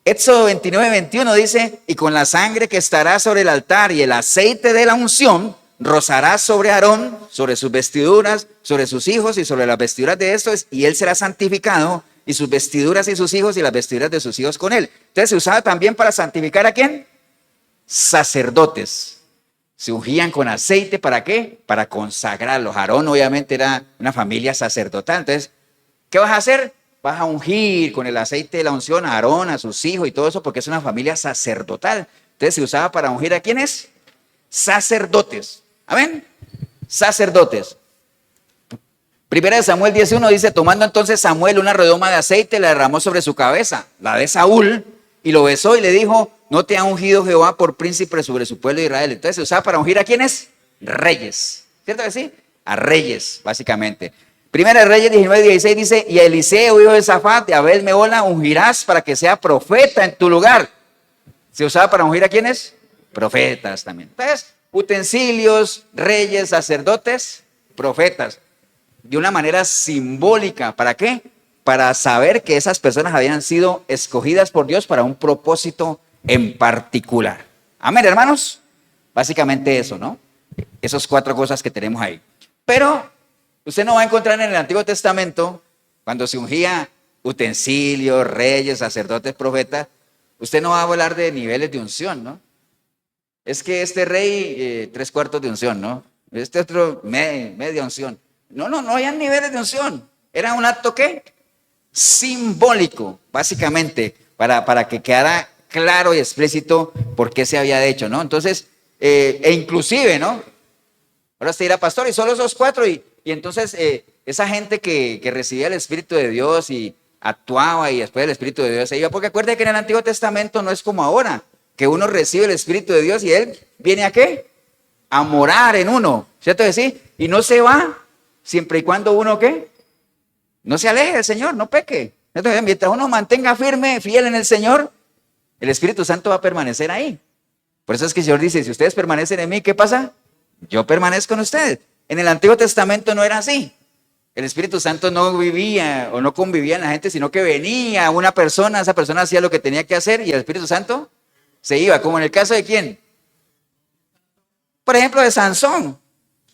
Éxodo 29:21 dice, y con la sangre que estará sobre el altar y el aceite de la unción, rozará sobre Aarón, sobre sus vestiduras, sobre sus hijos y sobre las vestiduras de estos, y él será santificado, y sus vestiduras y sus hijos y las vestiduras de sus hijos con él. Entonces se usaba también para santificar ¿a quién? Sacerdotes. Se ungían con aceite, ¿para qué? Para consagrarlos. Aarón obviamente era una familia sacerdotal. Entonces, ¿qué vas a hacer? Vas a ungir con el aceite de la unción a Aarón, a sus hijos y todo eso, porque es una familia sacerdotal. Entonces se usaba para ungir ¿a quiénes? Sacerdotes. ¿Amén? Sacerdotes. Primera de Samuel 10:1 dice, tomando entonces Samuel una redoma de aceite, la derramó sobre su cabeza, la de Saúl, y lo besó y le dijo, no te ha ungido Jehová por príncipe sobre su pueblo de Israel. Entonces se usaba para ungir ¿a quiénes? Reyes. ¿Cierto que sí? A reyes, básicamente. Primera de Reyes 19:16 dice, y a Eliseo, hijo de Safat, de Abel Mehola, ungirás para que sea profeta en tu lugar. ¿Se usaba para ungir a quiénes? Profetas también. Entonces, utensilios, reyes, sacerdotes, profetas. De una manera simbólica. ¿Para qué? para saber que esas personas habían sido escogidas por Dios para un propósito en particular. Amén, hermanos. Básicamente eso, ¿no? Esas 4 cosas que tenemos ahí. Pero usted no va a encontrar en el Antiguo Testamento, cuando se ungía utensilios, reyes, sacerdotes, profetas, usted no va a hablar de niveles de unción, ¿no? Es que este rey, 3/4 de unción, ¿no? Este otro, media unción. No había niveles de unción. Era un acto, ¿qué? Simbólico, básicamente, para que quedara claro y explícito por qué se había hecho, ¿no? Entonces, e inclusive, ¿no? Ahora usted dirá, pastor, y solo esos 4, y entonces esa gente que recibía el Espíritu de Dios y actuaba y después el Espíritu de Dios se iba, porque acuerde que en el Antiguo Testamento no es como ahora, que uno recibe el Espíritu de Dios y Él viene ¿a qué? A morar en uno, ¿cierto que sí? Y no se va, siempre y cuando uno, ¿qué? No se aleje del Señor, no peque. Entonces, mientras uno mantenga firme, fiel en el Señor, el Espíritu Santo va a permanecer ahí. Por eso es que el Señor dice, si ustedes permanecen en mí, ¿qué pasa? Yo permanezco en ustedes. En el Antiguo Testamento no era así. El Espíritu Santo no vivía o no convivía en la gente, sino que venía una persona, esa persona hacía lo que tenía que hacer y el Espíritu Santo se iba, como en el caso de ¿quién? Por ejemplo, de Sansón,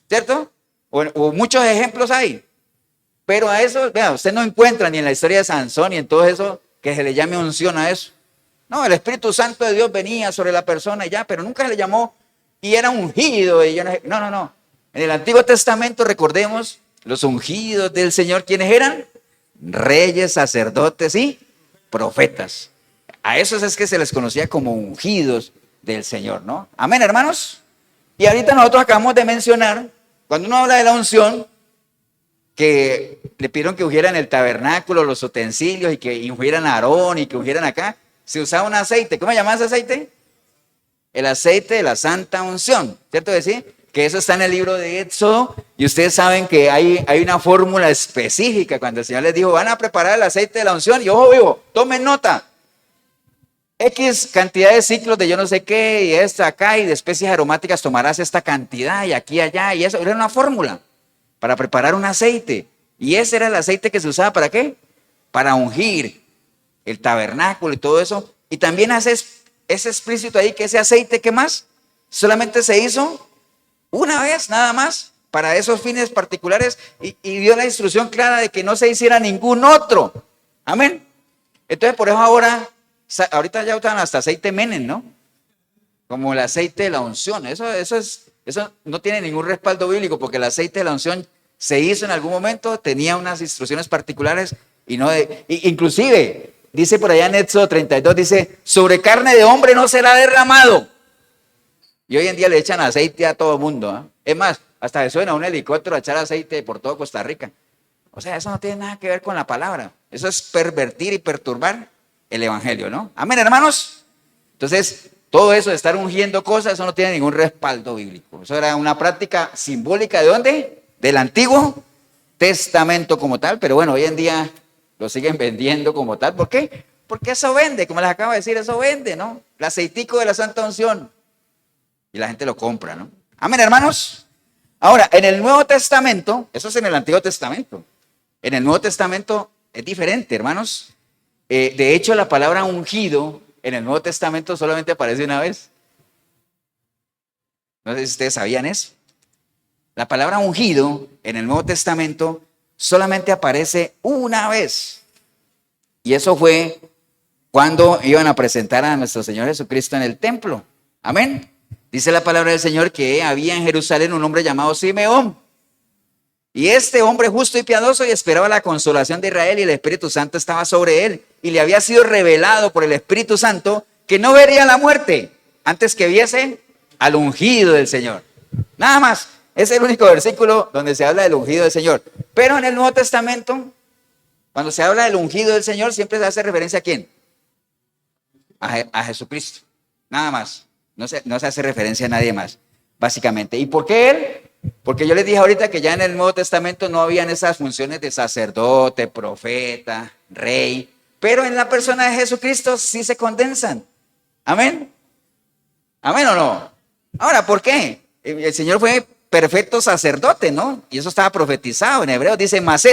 ¿cierto? O muchos ejemplos hay. Pero a eso, vea, usted no encuentra ni en la historia de Sansón ni en todo eso que se le llame unción a eso. No, el Espíritu Santo de Dios venía sobre la persona y ya, pero nunca se le llamó y era ungido. Y no. En el Antiguo Testamento, recordemos, los ungidos del Señor, ¿quiénes eran? Reyes, sacerdotes y profetas. A esos es que se les conocía como ungidos del Señor, ¿no? Amén, hermanos. Y ahorita nosotros acabamos de mencionar, cuando uno habla de la unción, que le pidieron que ungieran el tabernáculo, los utensilios y que ungieran a Aarón y que ungieran acá, se usaba un aceite. ¿Cómo se llama ese aceite? El aceite de la santa unción, ¿cierto que sí? Que eso está en el libro de Éxodo y ustedes saben que hay una fórmula específica cuando el Señor les dijo, van a preparar el aceite de la unción y ojo vivo, tomen nota. X cantidad de ciclos de yo no sé qué y esta acá y de especies aromáticas tomarás esta cantidad y aquí allá y eso, era una fórmula para preparar un aceite. Y ese era el aceite que se usaba ¿para qué? Para ungir el tabernáculo y todo eso. Y también es explícito ahí que ese aceite, ¿qué más? Solamente se hizo una vez nada más para esos fines particulares y dio la instrucción clara de que no se hiciera ningún otro. Amén. Entonces por eso ahorita ya usan hasta aceite Menem, ¿no? Como el aceite de la unción. Eso no tiene ningún respaldo bíblico porque el aceite de la unción se hizo en algún momento, tenía unas instrucciones particulares y no inclusive dice por allá en Éxodo 32, dice, sobre carne de hombre no será derramado. Y hoy en día le echan aceite a todo mundo, ¿eh? Es más, hasta se suena un helicóptero a echar aceite por todo Costa Rica. O sea, eso no tiene nada que ver con la palabra. Eso es pervertir y perturbar el evangelio, ¿no? Amén, hermanos. Entonces, todo eso de estar ungiendo cosas, eso no tiene ningún respaldo bíblico. Eso era una práctica simbólica ¿de dónde? Del Antiguo Testamento como tal, pero bueno, hoy en día lo siguen vendiendo como tal. ¿Por qué? Porque eso vende, como les acabo de decir, eso vende, ¿no? El aceitico de la santa unción. Y la gente lo compra, ¿no? Amén, hermanos. Ahora, en el Nuevo Testamento, eso es en el Antiguo Testamento. En el Nuevo Testamento es diferente, hermanos. De hecho, la palabra ungido en el Nuevo Testamento solamente aparece una vez. No sé si ustedes sabían eso. La palabra ungido en el Nuevo Testamento solamente aparece una vez. Y eso fue cuando iban a presentar a nuestro Señor Jesucristo en el templo. Amén. Dice la palabra del Señor que había en Jerusalén un hombre llamado Simeón. Y este hombre justo y piadoso y esperaba la consolación de Israel y el Espíritu Santo estaba sobre él. Y le había sido revelado por el Espíritu Santo que no vería la muerte antes que viese al ungido del Señor. Nada más. Es el único versículo donde se habla del ungido del Señor. Pero en el Nuevo Testamento, cuando se habla del ungido del Señor, siempre se hace referencia ¿a quién? A Jesucristo. Nada más. No se hace referencia a nadie más, básicamente. ¿Y por qué él? Porque yo les dije ahorita que ya en el Nuevo Testamento no habían esas funciones de sacerdote, profeta, rey. Pero en la persona de Jesucristo sí se condensan. ¿Amén? ¿Amén o no? Ahora, ¿por qué? El Señor fue perfecto sacerdote, ¿no? Y eso estaba profetizado en Hebreos. Dice, mas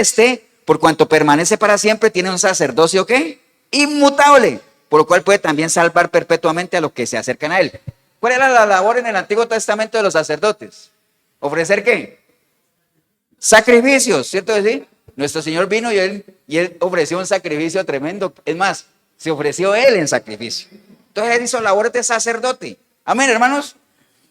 por cuanto permanece para siempre, tiene un sacerdocio ¿qué? Inmutable, por lo cual puede también salvar perpetuamente a los que se acercan a él. ¿Cuál era la labor en el Antiguo Testamento de los sacerdotes? ¿Ofrecer qué? Sacrificios, ¿cierto decir? Nuestro Señor vino y él ofreció un sacrificio tremendo. Es más, se ofreció Él en sacrificio. Entonces Él hizo labores de sacerdote. Amén, hermanos.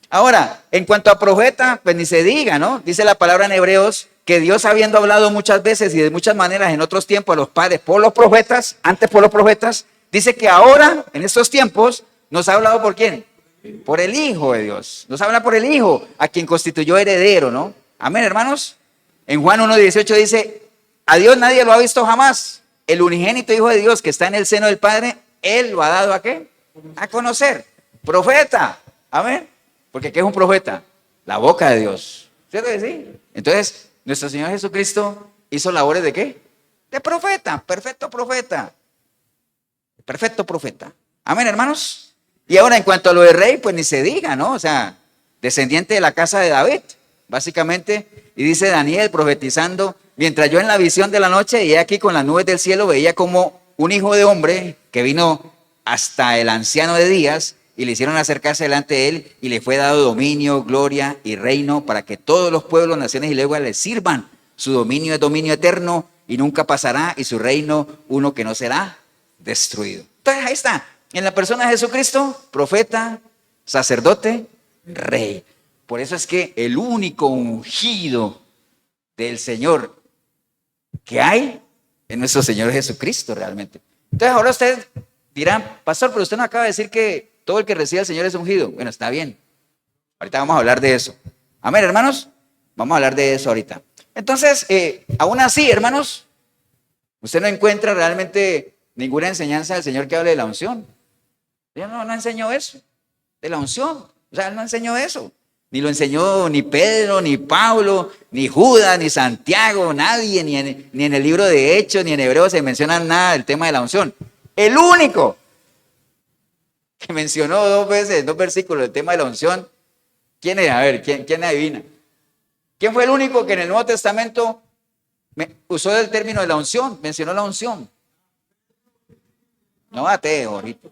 Ahora, en cuanto a profeta, pues ni se diga, ¿no? Dice la palabra en Hebreos que Dios, habiendo hablado muchas veces y de muchas maneras en otros tiempos a los padres por los profetas, antes por los profetas, dice que ahora, en estos tiempos, nos ha hablado ¿por quién? Por el Hijo de Dios. Nos habla por el Hijo, a quien constituyó heredero, ¿no? Amén, hermanos. En Juan 1:18 dice, a Dios nadie lo ha visto jamás. El unigénito Hijo de Dios que está en el seno del Padre, Él lo ha dado ¿a qué? A conocer. Profeta. Amén. Porque ¿qué es un profeta? La boca de Dios. ¿Cierto que sí? Entonces, nuestro Señor Jesucristo hizo labores ¿de qué? De profeta. Perfecto profeta. Perfecto profeta. Amén, hermanos. Y ahora en cuanto a lo de rey, pues ni se diga, ¿no? O sea, descendiente de la casa de David, básicamente. Y dice Daniel profetizando, mientras yo en la visión de la noche y aquí con las nubes del cielo veía como un hijo de hombre que vino hasta el anciano de días y le hicieron acercarse delante de él y le fue dado dominio, gloria y reino para que todos los pueblos, naciones y lenguas le sirvan. Su dominio es dominio eterno y nunca pasará, y su reino uno que no será destruido. Entonces ahí está, en la persona de Jesucristo, profeta, sacerdote, rey. Por eso es que el único ungido del Señor que hay es nuestro Señor Jesucristo realmente. Entonces ahora ustedes dirán, pastor, pero usted nos acaba de decir que todo el que recibe al Señor es ungido. Bueno, está bien. Ahorita vamos a hablar de eso. Amén, hermanos. Vamos a hablar de eso ahorita. Entonces, aún así, hermanos, usted no encuentra realmente ninguna enseñanza del Señor que hable de la unción. Él no enseñó eso, de la unción. O sea, Él no enseñó eso. Ni lo enseñó ni Pedro, ni Pablo, ni Judas, ni Santiago, nadie, ni en el libro de Hechos, ni en Hebreos se menciona nada del tema de la unción. El único que mencionó 2 veces, 2 versículos, el tema de la unción, ¿quién es? A ver, ¿quién adivina? ¿Quién fue el único que en el Nuevo Testamento usó el término de la unción? Mencionó la unción. No ateo ahorita.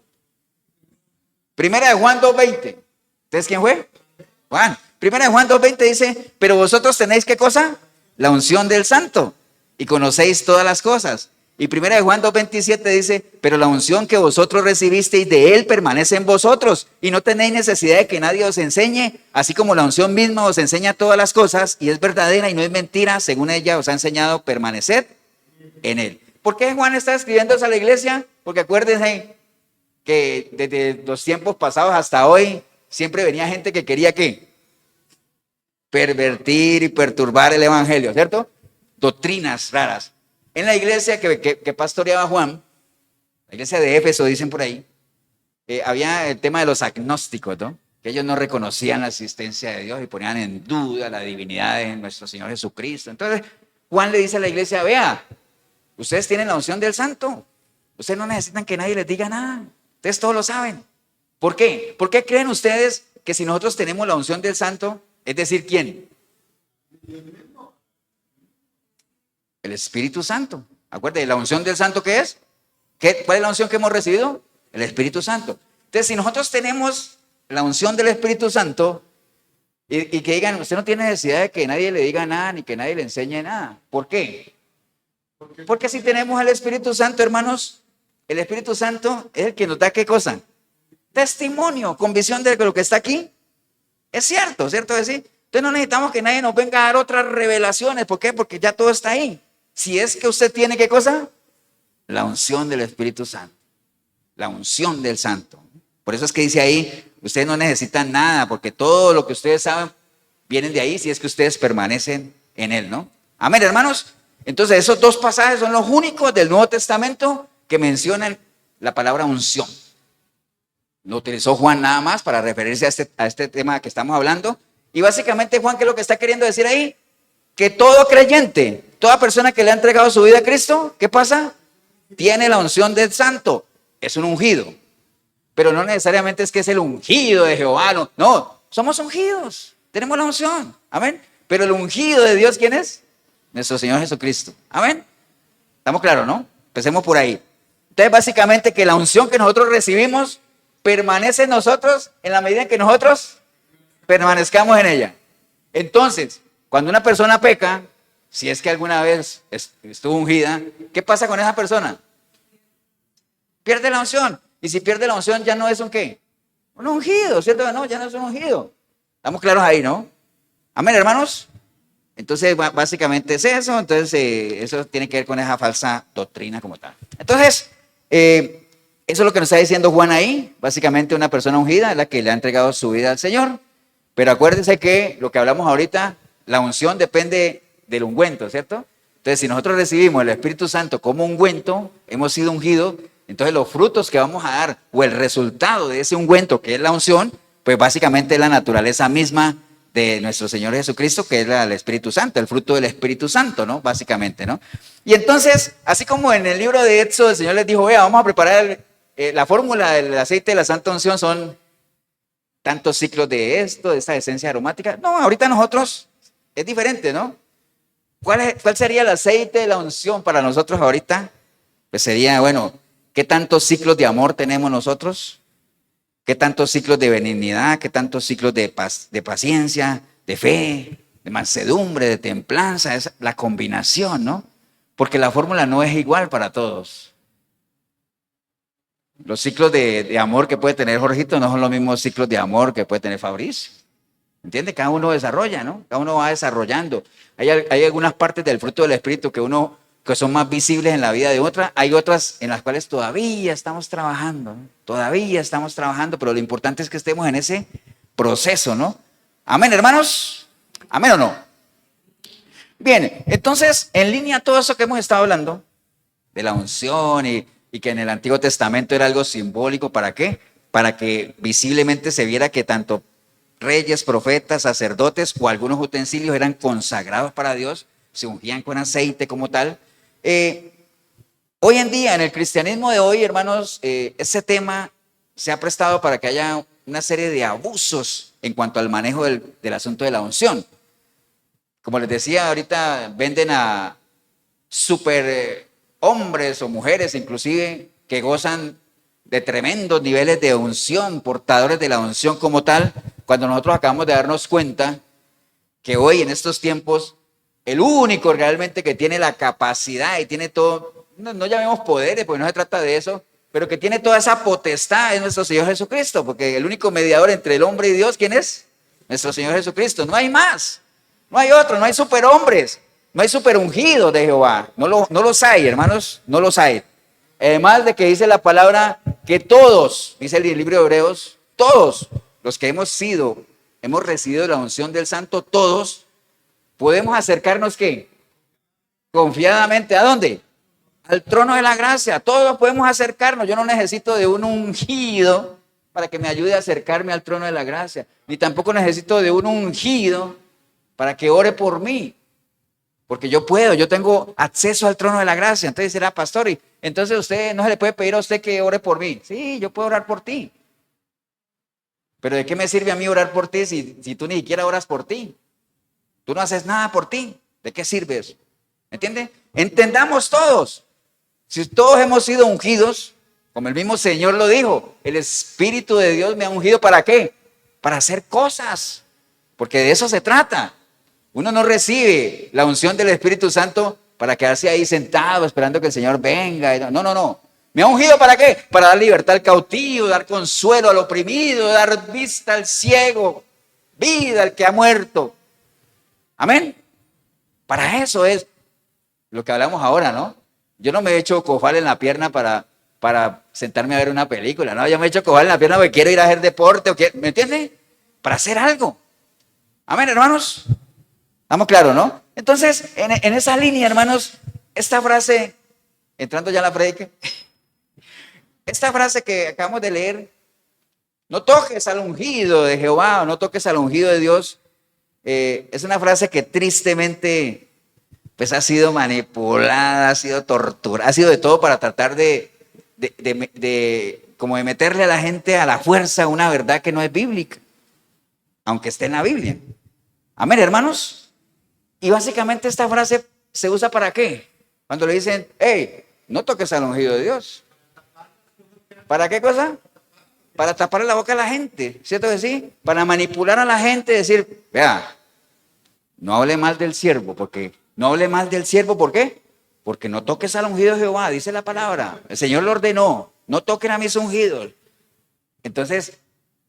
Primera de Juan 2:20. ¿Ustedes quién fue? Juan. Primera de Juan 2:20 dice, pero vosotros tenéis ¿qué cosa? La unción del Santo y conocéis todas las cosas. Y primera de Juan 2:27 dice, pero la unción que vosotros recibisteis de Él permanece en vosotros y no tenéis necesidad de que nadie os enseñe, así como la unción misma os enseña todas las cosas y es verdadera y no es mentira, según ella os ha enseñado, permaneced en Él. ¿Por qué Juan está escribiendo eso a la iglesia? Porque acuérdense que desde los tiempos pasados hasta hoy siempre venía gente que quería ¿qué? Pervertir y perturbar el evangelio, ¿cierto? Doctrinas raras. En la iglesia que pastoreaba Juan, la iglesia de Éfeso, dicen por ahí, había el tema de los agnósticos, ¿no? Que ellos no reconocían la existencia de Dios y ponían en duda la divinidad de nuestro Señor Jesucristo. Entonces, Juan le dice a la iglesia, vea, ustedes tienen la unción del Santo, ustedes no necesitan que nadie les diga nada, ustedes todos lo saben. ¿Por qué? ¿Por qué creen ustedes que si nosotros tenemos la unción del Santo, es decir, ¿quién? El Espíritu Santo. Acuérdense, ¿la unción del Santo qué es? ¿Cuál es la unción que hemos recibido? El Espíritu Santo. Entonces, si nosotros tenemos la unción del Espíritu Santo y que digan, usted no tiene necesidad de que nadie le diga nada ni que nadie le enseñe nada. ¿Por qué? Porque si tenemos el Espíritu Santo, hermanos, el Espíritu Santo es el que nos da ¿qué cosa? Testimonio, convicción de que lo que está aquí es cierto, ¿cierto? Es decir, entonces no necesitamos que nadie nos venga a dar otras revelaciones. ¿Por qué? Porque ya todo está ahí. Si es que usted tiene ¿qué cosa? La unción del Espíritu Santo. La unción del Santo. Por eso es que dice ahí, ustedes no necesitan nada, porque todo lo que ustedes saben vienen de ahí si es que ustedes permanecen en Él, ¿no? Amén, hermanos. Entonces esos 2 pasajes son los únicos del Nuevo Testamento que mencionan la palabra unción. Lo utilizó Juan nada más para referirse a este tema que estamos hablando. Y básicamente Juan, ¿qué es lo que está queriendo decir ahí? Que todo creyente, toda persona que le ha entregado su vida a Cristo, ¿qué pasa? Tiene la unción del Santo. Es un ungido. Pero no necesariamente es que es el ungido de Jehová. No, somos ungidos. Tenemos la unción. Amén. Pero el ungido de Dios, ¿quién es? Nuestro Señor Jesucristo. Amén. ¿Estamos claros, no? Empecemos por ahí. Entonces, básicamente que la unción que nosotros recibimos permanece en nosotros en la medida en que nosotros permanezcamos en ella. Entonces, cuando una persona peca, si es que alguna vez estuvo ungida, ¿qué pasa con esa persona? Pierde la unción. Y si pierde la unción, ya no es un ¿qué? Un ungido, ¿cierto? No, ya no es un ungido. ¿Estamos claros ahí, no? Amén, hermanos. Entonces, básicamente es eso. Entonces, eso tiene que ver con esa falsa doctrina como tal. Entonces, eso es lo que nos está diciendo Juan ahí. Básicamente, una persona ungida es la que le ha entregado su vida al Señor. Pero acuérdense que lo que hablamos ahorita, la unción depende del ungüento, ¿cierto? Entonces, si nosotros recibimos el Espíritu Santo como ungüento, hemos sido ungidos, entonces los frutos que vamos a dar o el resultado de ese ungüento, que es la unción, pues básicamente es la naturaleza misma de nuestro Señor Jesucristo, que es el Espíritu Santo, el fruto del Espíritu Santo, ¿no? Básicamente, ¿no? Y entonces, así como en el libro de Éxodo, el Señor les dijo, vea, vamos a preparar la fórmula del aceite de la santa unción, son tantos ciclos de esto, de esta esencia aromática. No, ahorita nosotros es diferente, ¿no? ¿Cuál sería el aceite de la unción para nosotros ahorita? Pues sería, bueno, ¿qué tantos ciclos de amor tenemos nosotros? ¿Qué tantos ciclos de benignidad? ¿Qué tantos ciclos de paciencia, de fe, de mansedumbre, de templanza? Es la combinación, ¿no? Porque la fórmula no es igual para todos. Los ciclos de amor que puede tener Jorgito no son los mismos ciclos de amor que puede tener Fabricio. ¿Entiende? Cada uno desarrolla, ¿no? Cada uno va desarrollando. Hay algunas partes del fruto del Espíritu que son más visibles en la vida de otras. Hay otras en las cuales todavía estamos trabajando, ¿no? Todavía estamos trabajando, pero lo importante es que estemos en ese proceso, ¿no? Amén, hermanos. Amén o no. Bien, entonces, en línea a todo eso que hemos estado hablando, de la unción y que en el Antiguo Testamento era algo simbólico, ¿para qué? Para que visiblemente se viera que tanto reyes, profetas, sacerdotes o algunos utensilios eran consagrados para Dios, se ungían con aceite como tal. Hoy en día, en el cristianismo de hoy, hermanos, ese tema se ha prestado para que haya una serie de abusos en cuanto al manejo del asunto de la unción. Como les decía, ahorita venden a super hombres o mujeres inclusive que gozan de tremendos niveles de unción, portadores de la unción como tal, cuando nosotros acabamos de darnos cuenta que hoy en estos tiempos el único realmente que tiene la capacidad y tiene todo, no llamemos poderes porque no se trata de eso, pero que tiene toda esa potestad es nuestro Señor Jesucristo, porque el único mediador entre el hombre y Dios, ¿quién es? Nuestro Señor Jesucristo, no hay más, no hay otro, no hay superhombres, no hay superungidos de Jehová, no los hay, hermanos, no los hay. Además de que dice la palabra que todos, dice el libro de Hebreos, todos los que hemos recibido la unción del Santo, todos podemos acercarnos ¿qué? Confiadamente, ¿a dónde? Al trono de la gracia, todos podemos acercarnos. Yo no necesito de un ungido para que me ayude a acercarme al trono de la gracia, ni tampoco necesito de un ungido para que ore por mí. Porque yo tengo acceso al trono de la gracia. Entonces será pastor, y entonces usted no se le puede pedir a usted que ore por mí. Sí, yo puedo orar por ti. Pero ¿de qué me sirve a mí orar por ti si tú ni siquiera oras por ti? Tú no haces nada por ti. ¿De qué sirve eso? ¿Entiende? Entendamos todos. Si todos hemos sido ungidos, como el mismo Señor lo dijo, el Espíritu de Dios me ha ungido ¿para qué? Para hacer cosas. Porque de eso se trata. Uno no recibe la unción del Espíritu Santo para quedarse ahí sentado esperando que el Señor venga. No. ¿Me ha ungido para qué? Para dar libertad al cautivo, dar consuelo al oprimido, dar vista al ciego, vida al que ha muerto. Amén. Para eso es lo que hablamos ahora, ¿no? Yo no me he hecho cojal en la pierna para sentarme a ver una película, ¿no? Yo me he hecho cojal en la pierna porque quiero ir a hacer deporte, ¿me entiende? Para hacer algo. Amén, hermanos. ¿Estamos claros, no? Entonces, en esa línea, hermanos, esta frase, entrando ya a la predica, esta frase que acabamos de leer, no toques al ungido de Jehová o no toques al ungido de Dios, es una frase que tristemente pues ha sido manipulada, ha sido torturada, ha sido de todo para tratar como de meterle a la gente a la fuerza una verdad que no es bíblica, aunque esté en la Biblia. Amén, hermanos. Y básicamente esta frase se usa ¿para qué? Cuando le dicen, hey, no toques al ungido de Dios. ¿Para qué cosa? Para taparle la boca a la gente, ¿cierto que sí? Para manipular a la gente y decir, vea, no hable mal del siervo, porque no hable mal del siervo, ¿por qué? Porque no toques al ungido de Jehová, dice la palabra. El Señor lo ordenó, no toquen a mis ungidos. Entonces,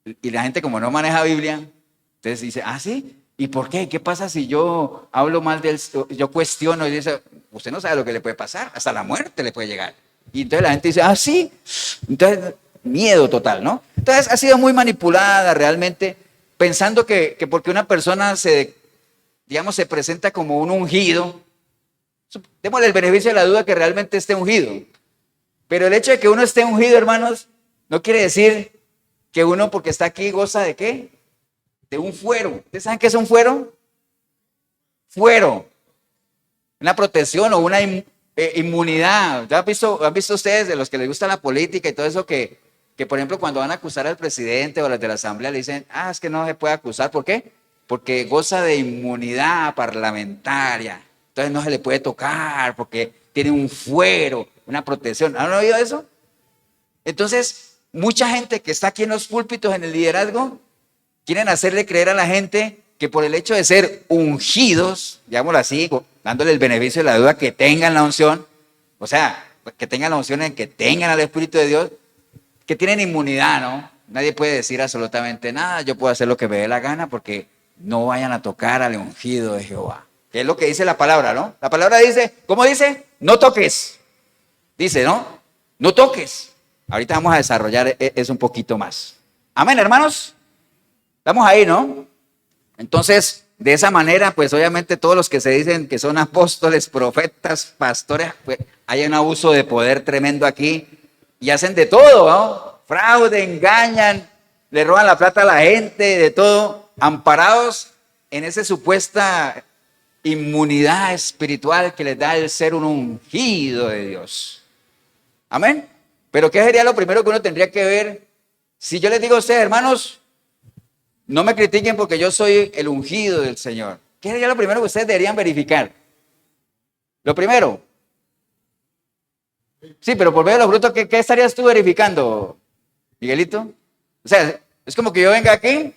y la gente como no maneja Biblia, entonces dice, ah, sí, ¿y por qué? ¿Qué pasa si yo hablo mal yo cuestiono y dice, usted no sabe lo que le puede pasar, hasta la muerte le puede llegar? Y entonces la gente dice, ah, sí, entonces miedo total, ¿no? Entonces ha sido muy manipulada realmente, pensando que porque una persona digamos, se presenta como un ungido, démosle el beneficio de la duda que realmente esté ungido. Pero el hecho de que uno esté ungido, hermanos, no quiere decir que uno porque está aquí goza de ¿qué? De un fuero. ¿Ustedes saben qué es un fuero? Fuero. Una protección o una inmunidad. ¿Han visto ustedes, de los que les gusta la política y todo eso, que por ejemplo cuando van a acusar al presidente o a los de la asamblea le dicen, ah, es que no se puede acusar? ¿Por qué? Porque goza de inmunidad parlamentaria. Entonces no se le puede tocar porque tiene un fuero, una protección. ¿Han oído eso? Entonces, mucha gente que está aquí en los púlpitos, en el liderazgo, quieren hacerle creer a la gente que por el hecho de ser ungidos, digámoslo así, dándole el beneficio de la duda, que tengan la unción, o sea, que tengan la unción en que tengan al Espíritu de Dios, que tienen inmunidad, ¿no? Nadie puede decir absolutamente nada, yo puedo hacer lo que me dé la gana porque no vayan a tocar al ungido de Jehová. Que es lo que dice la palabra, ¿no? La palabra dice, ¿cómo dice? No toques. Dice, ¿no? No toques. Ahorita vamos a desarrollar eso un poquito más. Amén, hermanos. Estamos ahí, ¿no? Entonces, de esa manera, pues obviamente todos los que se dicen que son apóstoles, profetas, pastores, pues hay un abuso de poder tremendo aquí y hacen de todo, ¿no? Fraude, engañan, le roban la plata a la gente, de todo, amparados en esa supuesta inmunidad espiritual que les da el ser un ungido de Dios. Amén. Pero ¿qué sería lo primero que uno tendría que ver? Si yo les digo a ustedes, hermanos, no me critiquen porque yo soy el ungido del Señor. ¿Qué sería lo primero que ustedes deberían verificar? Lo primero. Sí, pero por medio de los frutos, ¿qué estarías tú verificando, Miguelito? O sea, es como que yo venga aquí,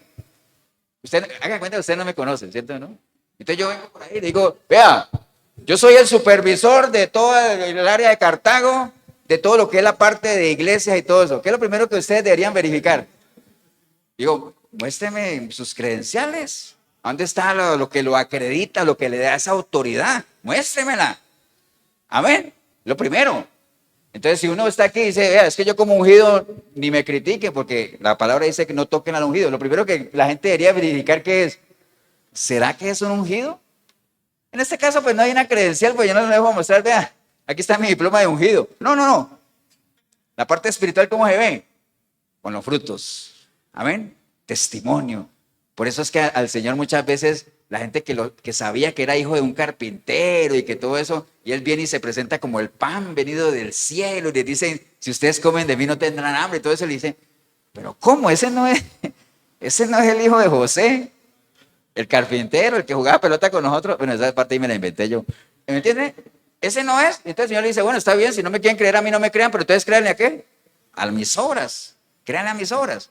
usted, haga cuenta que usted no me conoce, ¿cierto? ¿No? Entonces yo vengo por ahí y digo, vea, yo soy el supervisor de todo el área de Cartago, de todo lo que es la parte de iglesias y todo eso. ¿Qué es lo primero que ustedes deberían verificar? Digo, muéstreme sus credenciales. ¿Dónde está lo que lo acredita, lo que le da esa autoridad? Muéstremela. Amén. Lo primero. Entonces, si uno está aquí y dice, vea, es que yo como ungido ni me critique, porque la palabra dice que no toquen al ungido. Lo primero que la gente debería verificar que es, ¿será que es un ungido? En este caso, pues no hay una credencial, pues yo no le voy a mostrar, vea, aquí está mi diploma de ungido. No, no, no. La parte espiritual, ¿cómo se ve? Con los frutos. Amén. Testimonio. Por eso es que al Señor muchas veces la gente que sabía que era hijo de un carpintero y que todo eso, y Él viene y se presenta como el pan venido del cielo y les dice, si ustedes comen de mí no tendrán hambre, y todo eso le dice, pero ¿cómo? Ese no es el hijo de José, el carpintero, el que jugaba pelota con nosotros. Bueno, esa parte ahí me la inventé yo. ¿Me entiende? Ese no es. Entonces el Señor le dice, bueno, está bien, si no me quieren creer a mí, no me crean, pero ustedes créanle a qué? A mis obras. Créanle a mis obras.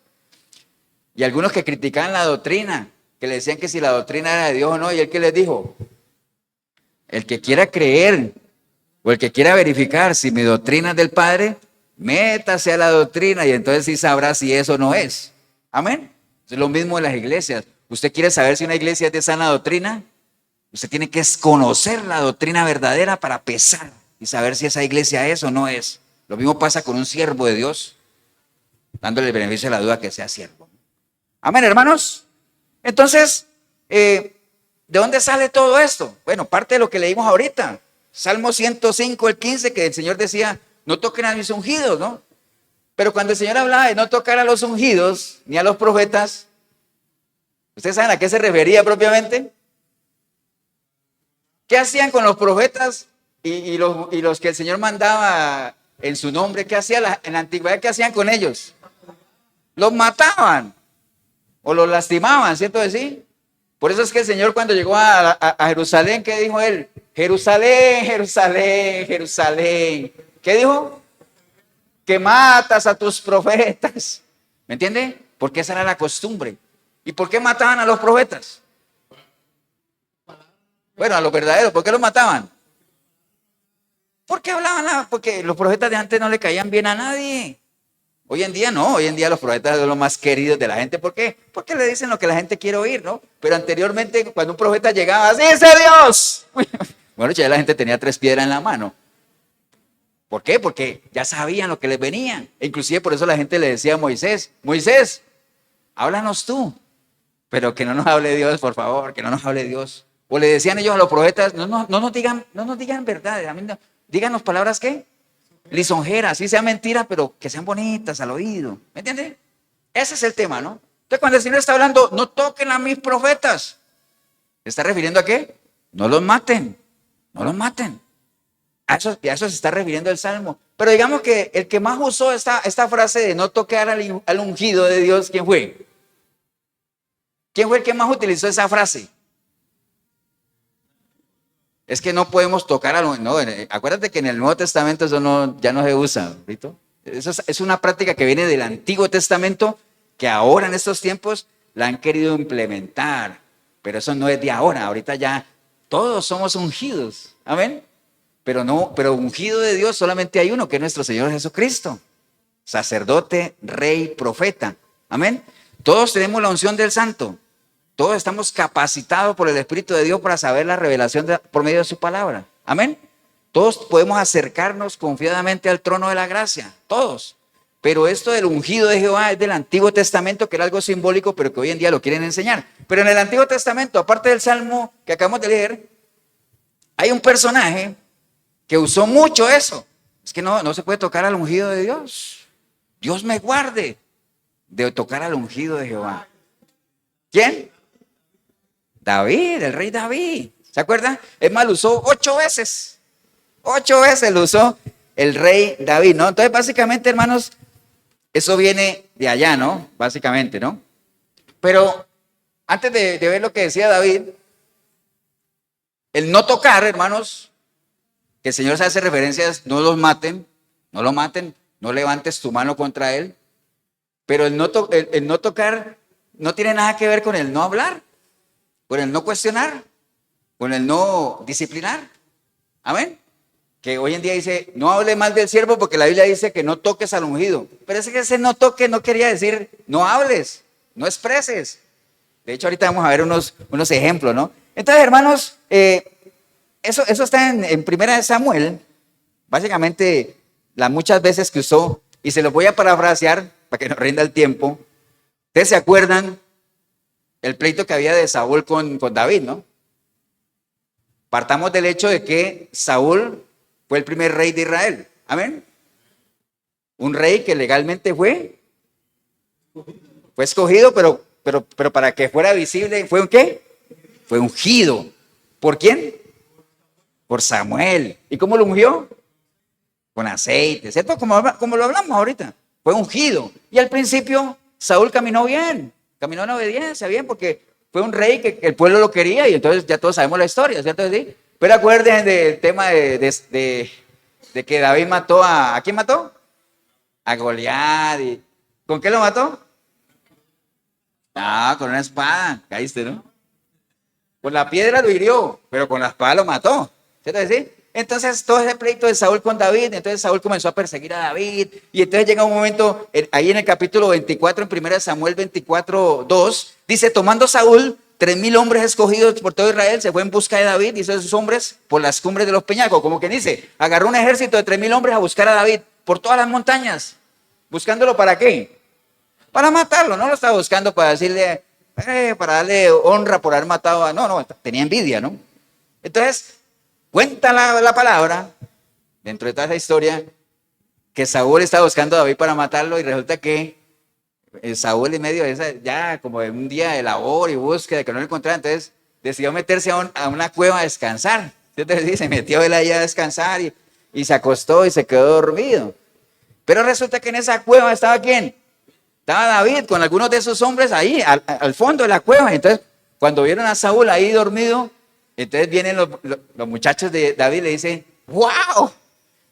Y algunos que criticaban la doctrina, que le decían que si la doctrina era de Dios o no, y Él que les dijo, el que quiera creer o el que quiera verificar si mi doctrina es del Padre, métase a la doctrina y entonces sí sabrá si eso no es. Amén. Es lo mismo en las iglesias. ¿Usted quiere saber si una iglesia es de sana doctrina? Usted tiene que conocer la doctrina verdadera para pesar y saber si esa iglesia es o no es. Lo mismo pasa con un siervo de Dios, dándole el beneficio de la duda que sea siervo. Amén, hermanos. Entonces, ¿de dónde sale todo esto? Bueno, parte de lo que leímos ahorita. Salmo 105, el 15, que el Señor decía, no toquen a mis ungidos, ¿no? Pero cuando el Señor hablaba de no tocar a los ungidos, ni a los profetas, ¿ustedes saben a qué se refería propiamente? ¿Qué hacían con los profetas y los que el Señor mandaba en su nombre? ¿Qué hacía en la antigüedad? ¿Qué hacían con ellos? Los mataban o los lastimaban, ¿cierto de sí? Por eso es que el Señor cuando llegó a Jerusalén, ¿qué dijo él? Jerusalén, Jerusalén, Jerusalén. ¿Qué dijo? Que matas a tus profetas. ¿Me entiende? Porque esa era la costumbre. ¿Y por qué mataban a los profetas? Bueno, a los verdaderos, ¿por qué los mataban? Porque hablaban, porque los profetas de antes no le caían bien a nadie. Hoy en día no, hoy en día los profetas son los más queridos de la gente. ¿Por qué? Porque le dicen lo que la gente quiere oír, ¿no? Pero anteriormente, cuando un profeta llegaba, ¡así dice Dios! Bueno, ya la gente tenía 3 piedras en la mano. ¿Por qué? Porque ya sabían lo que les venía. E inclusive por eso la gente le decía a Moisés, Moisés, háblanos tú. Pero que no nos hable Dios, por favor, que no nos hable Dios. O le decían ellos a los profetas, no nos digan verdades, a mí no, díganos palabras ¿qué? Lisonjeras, sí sean mentiras, pero que sean bonitas al oído. ¿Me entiende? Ese es el tema, ¿no? Entonces cuando el Señor está hablando, no toquen a mis profetas, ¿se está refiriendo a qué? No los maten, no los maten. A eso se está refiriendo el Salmo. Pero digamos que el que más usó esta frase de no tocar al ungido de Dios, ¿quién fue? ¿Quién fue el que más utilizó esa frase? Es que no podemos tocar a no, acuérdate que en el Nuevo Testamento eso ya no se usa, ¿listo? Eso es una práctica que viene del Antiguo Testamento que ahora en estos tiempos la han querido implementar, pero eso no es de ahora, ahorita ya todos somos ungidos, amén, pero ungido de Dios solamente hay uno, que es nuestro Señor Jesucristo, sacerdote, rey, profeta, amén. Todos tenemos la unción del Santo. Todos estamos capacitados por el Espíritu de Dios para saber la revelación por medio de su palabra. Amén. Todos podemos acercarnos confiadamente al trono de la gracia. Todos. Pero esto del ungido de Jehová es del Antiguo Testamento, que era algo simbólico, pero que hoy en día lo quieren enseñar. Pero en el Antiguo Testamento, aparte del Salmo que acabamos de leer, hay un personaje que usó mucho eso. Es que no se puede tocar al ungido de Dios. Dios me guarde de tocar al ungido de Jehová. ¿Quién? David, el rey David. ¿Se acuerdan? Es más, lo usó 8 veces. 8 veces lo usó el rey David, ¿no? Entonces, básicamente, hermanos, eso viene de allá, ¿no? Básicamente, ¿no? Pero antes de ver lo que decía David, el no tocar, hermanos, que el Señor se hace referencias, no los maten, no lo maten, no levantes tu mano contra él. Pero el no tocar no tiene nada que ver con el no hablar, con el no cuestionar, con el no disciplinar. Amén. Que hoy en día dice, no hable mal del siervo porque la Biblia dice que no toques al ungido. Pero ese no toque no quería decir no hables, no expreses. De hecho, ahorita vamos a ver unos ejemplos, ¿no? Entonces, hermanos, eso está en Primera de Samuel. Básicamente, las muchas veces que usó, y se los voy a parafrasear para que nos rinda el tiempo. ¿Ustedes se acuerdan el pleito que había de Saúl con David, no? Partamos del hecho de que Saúl fue el primer rey de Israel. Amén. Un rey que legalmente fue escogido, pero para que fuera visible, ¿fue un qué? Fue ungido. ¿Por quién? Por Samuel. ¿Y cómo lo ungió? Con aceite, ¿cierto? Como lo hablamos ahorita. Fue ungido. Y al principio Saúl caminó bien, caminó en obediencia, bien, porque fue un rey que el pueblo lo quería y entonces ya todos sabemos la historia, ¿cierto? ¿Sí? Pero acuérdense del tema de que David mató ¿a quién mató? A Goliat. ¿Con qué lo mató? Con una espada, caíste, ¿no? Con la piedra lo hirió, pero con la espada lo mató, ¿cierto? ¿Sí? Entonces todo ese pleito de Saúl con David, entonces Saúl comenzó a perseguir a David y entonces llega un momento, ahí en el capítulo 24, en 1 Samuel 24:2, dice, tomando Saúl 3,000 hombres escogidos por todo Israel, se fue en busca de David y esos hombres por las cumbres de los peñascos, como que dice, agarró un ejército de 3,000 hombres a buscar a David por todas las montañas, buscándolo ¿para qué? Para matarlo, no lo estaba buscando para decirle, para darle honra por haber matado a, no, tenía envidia, ¿no? Entonces, cuenta la palabra, dentro de toda esa historia, que Saúl estaba buscando a David para matarlo y resulta que Saúl en medio de esa, ya como de un día de labor y búsqueda que no lo encontraba, entonces decidió meterse a una cueva a descansar. Entonces se metió él allá a descansar y se acostó y se quedó dormido. Pero resulta que en esa cueva estaba ¿quién? Estaba David con algunos de esos hombres ahí al fondo de la cueva. Entonces Cuando vieron a Saúl ahí dormido, entonces vienen los muchachos de David y le dicen, wow,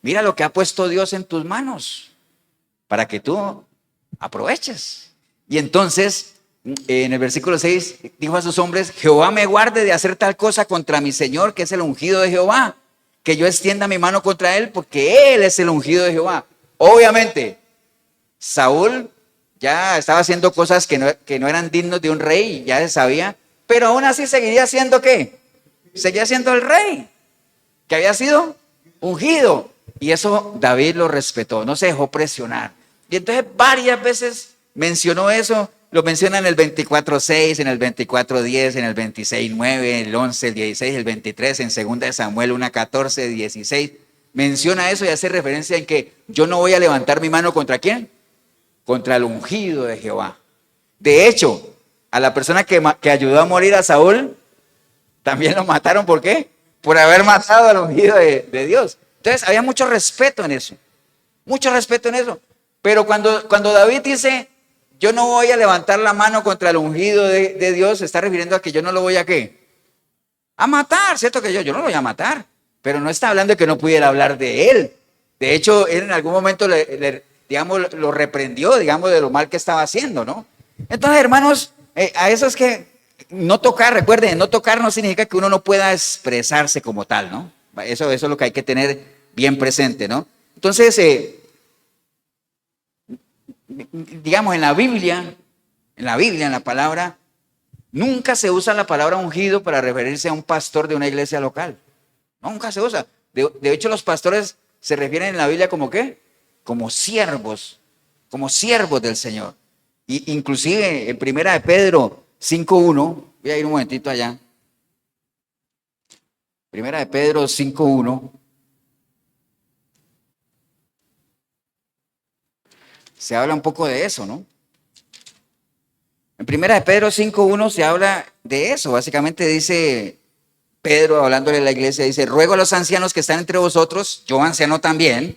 mira lo que ha puesto Dios en tus manos para que tú aproveches. Y entonces, en el versículo 6, dijo a sus hombres, Jehová me guarde de hacer tal cosa contra mi Señor, que es el ungido de Jehová, que yo extienda mi mano contra él, porque él es el ungido de Jehová. Obviamente, Saúl ya estaba haciendo cosas que no eran dignos de un rey, ya se sabía, pero aún así seguiría siendo ¿qué? Seguía siendo el rey, que había sido ungido. Y eso David lo respetó, no se dejó presionar. Y entonces varias veces mencionó eso, lo menciona en el 24:6, en el 24:10, en el 26:9, el 11, el 16, el 23, en 2 de Samuel 1:14, 16. Menciona eso y hace referencia en que yo no voy a levantar mi mano contra ¿quién? Contra el ungido de Jehová. De hecho, a la persona que ayudó a morir a Saúl, también lo mataron. ¿Por qué? Por haber matado al ungido de Dios. Entonces había mucho respeto en eso. Mucho respeto en eso. Pero cuando David dice, yo no voy a levantar la mano contra el ungido de Dios, se está refiriendo a que yo no lo voy a ¿qué? A matar, ¿cierto? Que yo no lo voy a matar. Pero no está hablando de que no pudiera hablar de él. De hecho, él en algún momento digamos, lo reprendió, digamos, de lo mal que estaba haciendo, ¿no? Entonces, hermanos, a eso es que no tocar, recuerden, no tocar no significa que uno no pueda expresarse como tal, ¿no? Eso es lo que hay que tener bien presente, ¿no? Entonces, digamos, en la Biblia, en la palabra, nunca se usa la palabra ungido para referirse a un pastor de una iglesia local. Nunca se usa. De hecho, los pastores se refieren en la Biblia como ¿qué? Como siervos del Señor. Y inclusive en 1 de Pedro 5:1, voy a ir un momentito allá. 1 de Pedro 5:1. Se habla un poco de eso, ¿no? En 1 de Pedro 5:1 se habla de eso. Básicamente dice Pedro, hablándole a la iglesia, dice, ruego a los ancianos que están entre vosotros, yo anciano también,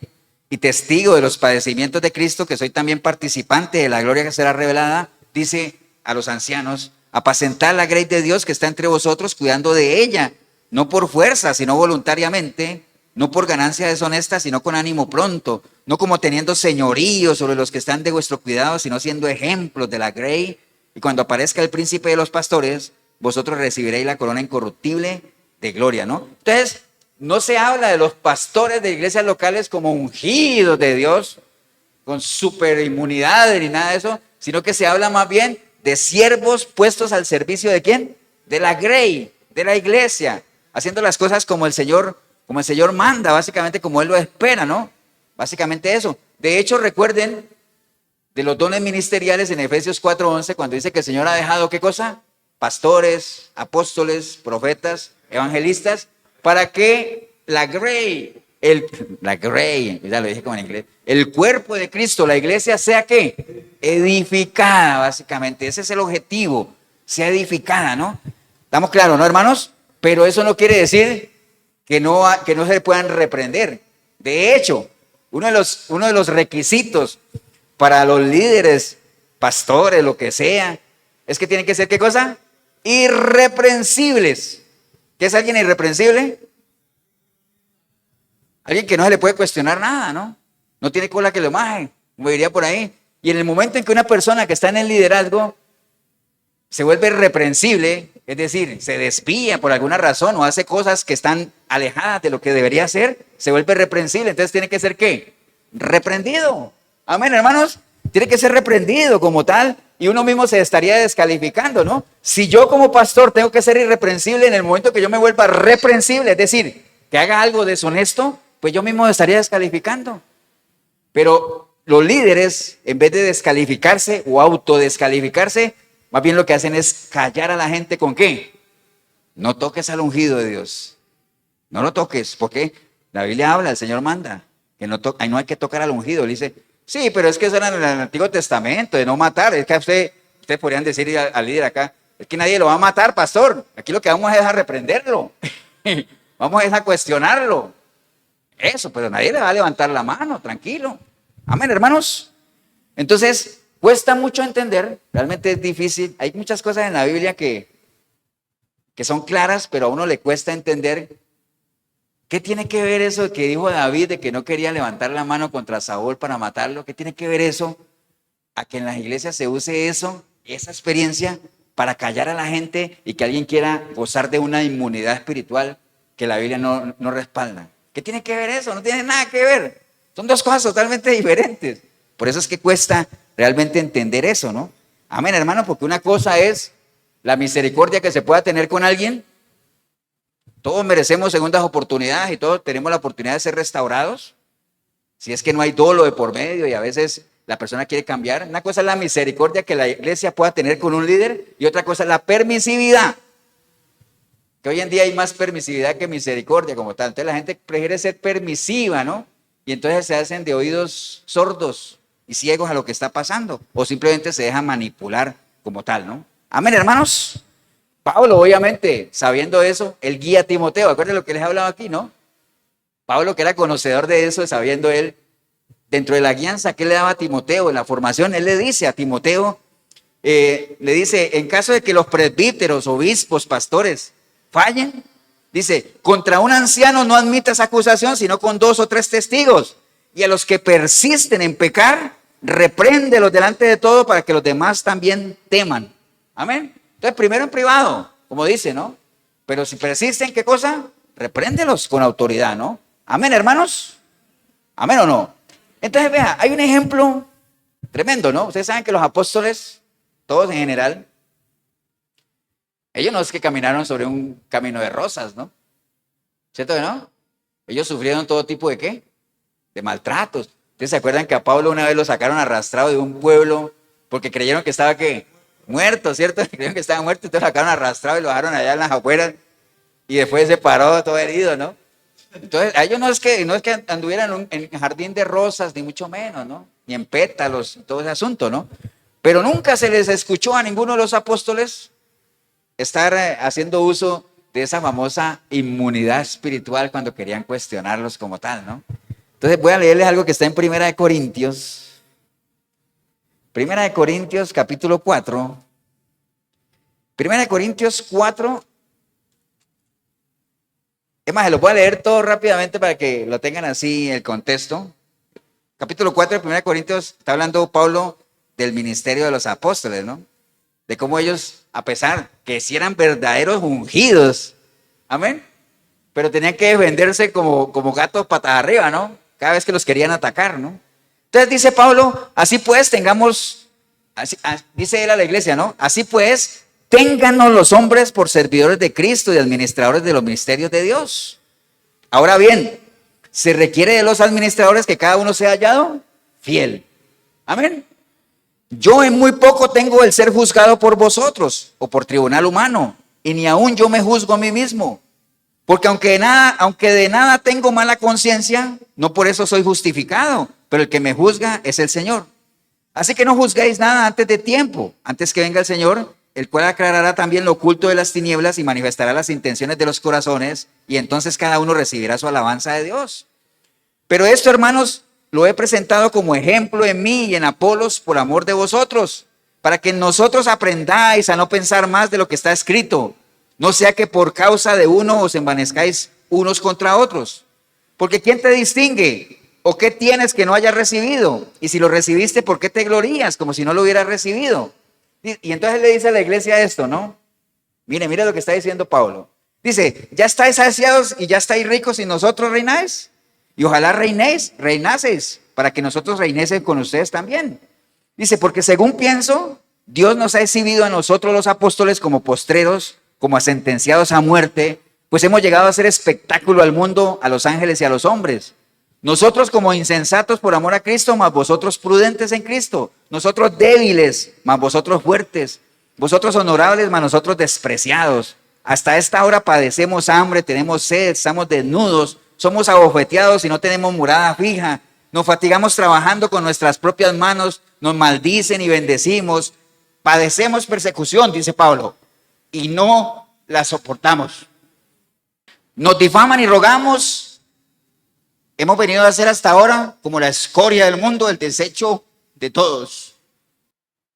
y testigo de los padecimientos de Cristo, que soy también participante de la gloria que será revelada, dice a los ancianos, apacentar la grey de Dios que está entre vosotros, cuidando de ella, no por fuerza, sino voluntariamente, no por ganancia deshonesta, sino con ánimo pronto, no como teniendo señorío sobre los que están de vuestro cuidado, sino siendo ejemplos de la grey, y cuando aparezca el príncipe de los pastores, vosotros recibiréis la corona incorruptible de gloria, ¿no? Entonces, no se habla de los pastores de iglesias locales como ungidos de Dios, con superinmunidad ni nada de eso, sino que se habla más bien de siervos puestos al servicio ¿de quién? De la grey, de la iglesia, haciendo las cosas como el Señor manda, básicamente como Él lo espera, ¿no? Básicamente eso. De hecho, recuerden de los dones ministeriales en Efesios 4:11, cuando dice que el Señor ha dejado, ¿qué cosa? Pastores, apóstoles, profetas, evangelistas, para que la grey, ya lo dije como en inglés, el cuerpo de Cristo, la iglesia, sea ¿qué? Edificada, básicamente. Ese es el objetivo, sea edificada, ¿no? ¿Estamos claros, no, hermanos? Pero eso no quiere decir que no se puedan reprender. De hecho, uno de los requisitos para los líderes, pastores, lo que sea, es que tienen que ser, ¿qué cosa? Irreprensibles. ¿Qué es alguien irreprensible? Alguien que no se le puede cuestionar nada, ¿no? No tiene cola que lo maje, como diría por ahí. Y en el momento en que una persona que está en el liderazgo se vuelve irreprensible, es decir, se desvía por alguna razón o hace cosas que están alejadas de lo que debería hacer, se vuelve irreprensible. Entonces tiene que ser ¿qué? Reprendido. Amén, hermanos. Tiene que ser reprendido como tal y uno mismo se estaría descalificando, ¿no? Si yo como pastor tengo que ser irreprensible en el momento que yo me vuelva reprensible, es decir, que haga algo deshonesto, pues yo mismo estaría descalificando. Pero los líderes, en vez de descalificarse o autodescalificarse, más bien lo que hacen es callar a la gente ¿con qué? No toques al ungido de Dios. No lo toques, porque la Biblia habla, el Señor manda, que no hay que tocar al ungido. Le dice, sí, pero es que eso era en el Antiguo Testamento, de no matar. Es que ustedes podrían decir al líder acá, es que nadie lo va a matar, pastor. Aquí lo que vamos es a reprenderlo. Vamos a cuestionarlo. Eso, pero nadie le va a levantar la mano, tranquilo. Amén, hermanos. Entonces, cuesta mucho entender, realmente es difícil. Hay muchas cosas en la Biblia que que son claras, pero a uno le cuesta entender qué tiene que ver eso de que dijo David de que no quería levantar la mano contra Saúl para matarlo. ¿Qué tiene que ver eso a que en las iglesias se use eso, esa experiencia, para callar a la gente y que alguien quiera gozar de una inmunidad espiritual que la Biblia no respalda? ¿Qué tiene que ver eso? No tiene nada que ver. Son dos cosas totalmente diferentes. Por eso es que cuesta realmente entender eso, ¿no? Amén, hermano, porque una cosa es la misericordia que se pueda tener con alguien. Todos merecemos segundas oportunidades y todos tenemos la oportunidad de ser restaurados. Si es que no hay dolo de por medio y a veces la persona quiere cambiar. Una cosa es la misericordia que la iglesia pueda tener con un líder y otra cosa es la permisividad. Que hoy en día hay más permisividad que misericordia como tal. Entonces la gente prefiere ser permisiva, ¿no? Y entonces se hacen de oídos sordos y ciegos a lo que está pasando. O simplemente se dejan manipular como tal, ¿no? Amén, hermanos. Pablo, obviamente, sabiendo eso, él guía a Timoteo. Acuérdense lo que les he hablado aquí, ¿no? Pablo, que era conocedor de eso, sabiendo él, dentro de la guianza que él le daba a Timoteo, en la formación, él le dice a Timoteo, le dice, en caso de que los presbíteros, obispos, pastores fallen, dice, contra un anciano no admitas acusación, sino con 2 o 3 testigos. Y a los que persisten en pecar, repréndelos delante de todo para que los demás también teman. Amén. Entonces, primero en privado, como dice, ¿no? Pero si persisten, ¿qué cosa? Repréndelos con autoridad, ¿no? Amén, hermanos. Amén o no. Entonces, vea, hay un ejemplo tremendo, ¿no? Ustedes saben que los apóstoles, todos en general, ellos no es que caminaron sobre un camino de rosas, ¿no? ¿Cierto que no? Ellos sufrieron todo tipo de ¿qué? De maltratos. ¿Ustedes se acuerdan que a Pablo una vez lo sacaron arrastrado de un pueblo porque creyeron que estaba ¿qué? Muerto, ¿cierto? Creyeron que estaba muerto, entonces lo sacaron arrastrado y lo dejaron allá en las afueras y después se paró todo herido, ¿no? Entonces, a ellos no es que anduvieran en un jardín de rosas, ni mucho menos, ¿no? Ni en pétalos, todo ese asunto, ¿no? Pero nunca se les escuchó a ninguno de los apóstoles estar haciendo uso de esa famosa inmunidad espiritual cuando querían cuestionarlos como tal, ¿no? Entonces voy a leerles algo que está en Primera de Corintios. Primera de Corintios, capítulo 4. Primera de Corintios 4. Es más, se lo voy a leer todo rápidamente para que lo tengan así el contexto. Capítulo 4 de 1 Corintios está hablando Pablo del ministerio de los apóstoles, ¿no? De cómo ellos, a pesar que sí eran verdaderos ungidos, amén, pero tenían que defenderse como gatos patas arriba, ¿no? Cada vez que los querían atacar, ¿no? Entonces dice Pablo, así pues tengamos, dice él a la iglesia, ¿no? Así pues, ténganos los hombres por servidores de Cristo y administradores de los ministerios de Dios. Ahora bien, se requiere de los administradores que cada uno sea hallado fiel. Amén. Yo en muy poco tengo el ser juzgado por vosotros o por tribunal humano, y ni aún yo me juzgo a mí mismo. Porque aunque de nada tengo mala conciencia, no por eso soy justificado, pero el que me juzga es el Señor. Así que no juzguéis nada antes de tiempo, antes que venga el Señor, el cual aclarará también lo oculto de las tinieblas y manifestará las intenciones de los corazones, y entonces cada uno recibirá su alabanza de Dios. Pero esto, hermanos, lo he presentado como ejemplo en mí y en Apolos por amor de vosotros, para que nosotros aprendáis a no pensar más de lo que está escrito, no sea que por causa de uno os envanezcáis unos contra otros. Porque ¿quién te distingue? ¿O qué tienes que no hayas recibido? Y si lo recibiste, ¿por qué te glorías como si no lo hubieras recibido? Y entonces le dice a la iglesia esto, ¿no? Mire lo que está diciendo Pablo. Dice, ya estáis saciados y ya estáis ricos y nosotros reináis. Y ojalá reinaseis, para que nosotros reinesen con ustedes también. Dice, porque según pienso, Dios nos ha exhibido a nosotros los apóstoles como postreros, como a sentenciados a muerte, pues hemos llegado a ser espectáculo al mundo, a los ángeles y a los hombres. Nosotros como insensatos por amor a Cristo, mas vosotros prudentes en Cristo. Nosotros débiles, mas vosotros fuertes. Vosotros honorables, mas nosotros despreciados. Hasta esta hora padecemos hambre, tenemos sed, estamos desnudos, somos abofeteados y no tenemos morada fija. Nos fatigamos trabajando con nuestras propias manos, nos maldicen y bendecimos. Padecemos persecución, dice Pablo, y no la soportamos. Nos difaman y rogamos. Hemos venido a ser hasta ahora como la escoria del mundo, el desecho de todos.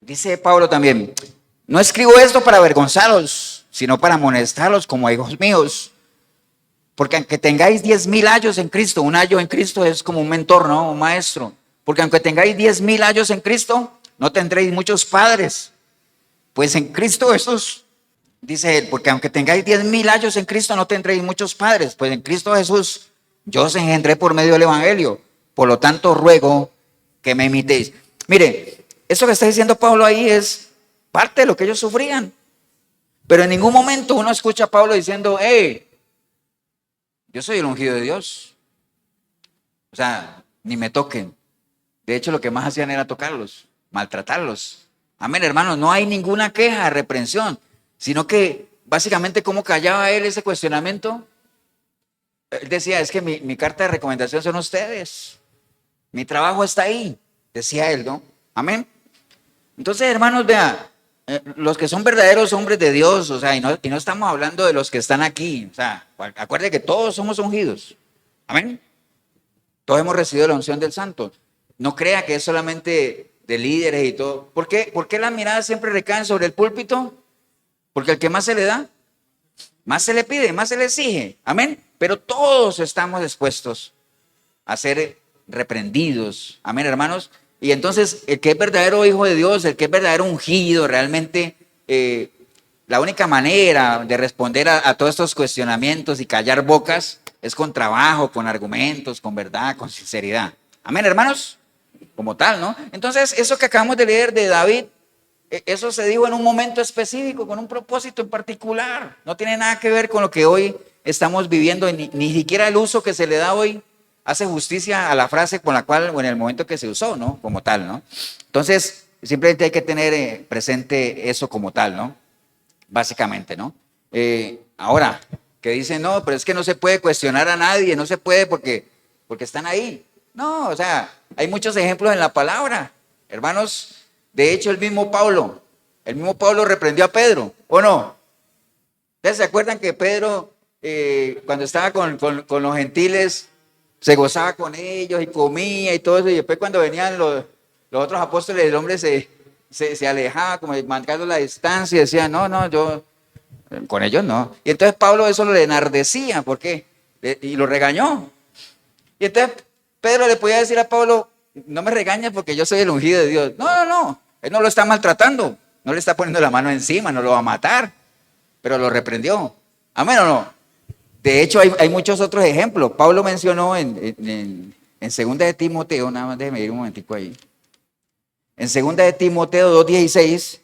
Dice Pablo también, no escribo esto para avergonzaros, sino para amonestarlos como hijos míos. Porque aunque tengáis 10,000 años en Cristo, un año en Cristo es como un mentor, ¿no? Un maestro. Porque aunque tengáis 10,000 años en Cristo, no tendréis muchos padres. Pues en Cristo Jesús, dice él, porque aunque tengáis 10,000 años en Cristo, no tendréis muchos padres. Pues en Cristo Jesús, yo os engendré por medio del Evangelio. Por lo tanto, ruego que me imitéis. Mire, eso que está diciendo Pablo ahí es parte de lo que ellos sufrían. Pero en ningún momento uno escucha a Pablo diciendo, hey, yo soy el ungido de Dios. O sea, ni me toquen. De hecho, lo que más hacían era tocarlos, maltratarlos. Amén, hermanos, no hay ninguna queja, reprensión, sino que básicamente cómo callaba él ese cuestionamiento. Él decía, es que mi carta de recomendación son ustedes. Mi trabajo está ahí, decía él, ¿no? Amén. Entonces, hermanos, vea, los que son verdaderos hombres de Dios, o sea, y no estamos hablando de los que están aquí, o sea, acuérdense que todos somos ungidos. Amén. Todos hemos recibido la unción del Santo. No crea que es solamente de líderes y todo. ¿Por qué las miradas siempre recaen sobre el púlpito? Porque el que más se le da, más se le pide, más se le exige. Amén. Pero todos estamos dispuestos a ser reprendidos. Amén, hermanos. Y entonces, el que es verdadero hijo de Dios, el que es verdadero ungido, realmente la única manera de responder a todos estos cuestionamientos y callar bocas es con trabajo, con argumentos, con verdad, con sinceridad. Amén, hermanos. Como tal, ¿no? Entonces, eso que acabamos de leer de David, eso se dijo en un momento específico, con un propósito en particular. No tiene nada que ver con lo que hoy estamos viviendo, ni siquiera el uso que se le da hoy hace justicia a la frase con la cual, o en el momento que se usó, ¿no? Como tal, ¿no? Entonces, simplemente hay que tener presente eso como tal, ¿no? Básicamente, ¿no? Ahora, que dicen, no, pero es que no se puede cuestionar a nadie, no se puede porque están ahí. No, o sea, hay muchos ejemplos en la palabra, hermanos. De hecho, el mismo Pablo reprendió a Pedro, ¿o no? ¿Ustedes se acuerdan que Pedro, cuando estaba con los gentiles, se gozaba con ellos y comía y todo eso, y después cuando venían los otros apóstoles, el hombre se alejaba, como marcando la distancia, y decía, no, yo con ellos no. Y entonces Pablo eso lo enardecía, ¿por qué? Y lo regañó. Y entonces Pedro le podía decir a Pablo, no me regañes porque yo soy el ungido de Dios. No, él no lo está maltratando, no le está poniendo la mano encima, no lo va a matar, pero lo reprendió. ¿Amén o no? De hecho, hay muchos otros ejemplos. Pablo mencionó en segunda de Timoteo, nada más déjeme ir un momentico ahí. En segunda de Timoteo 2:16,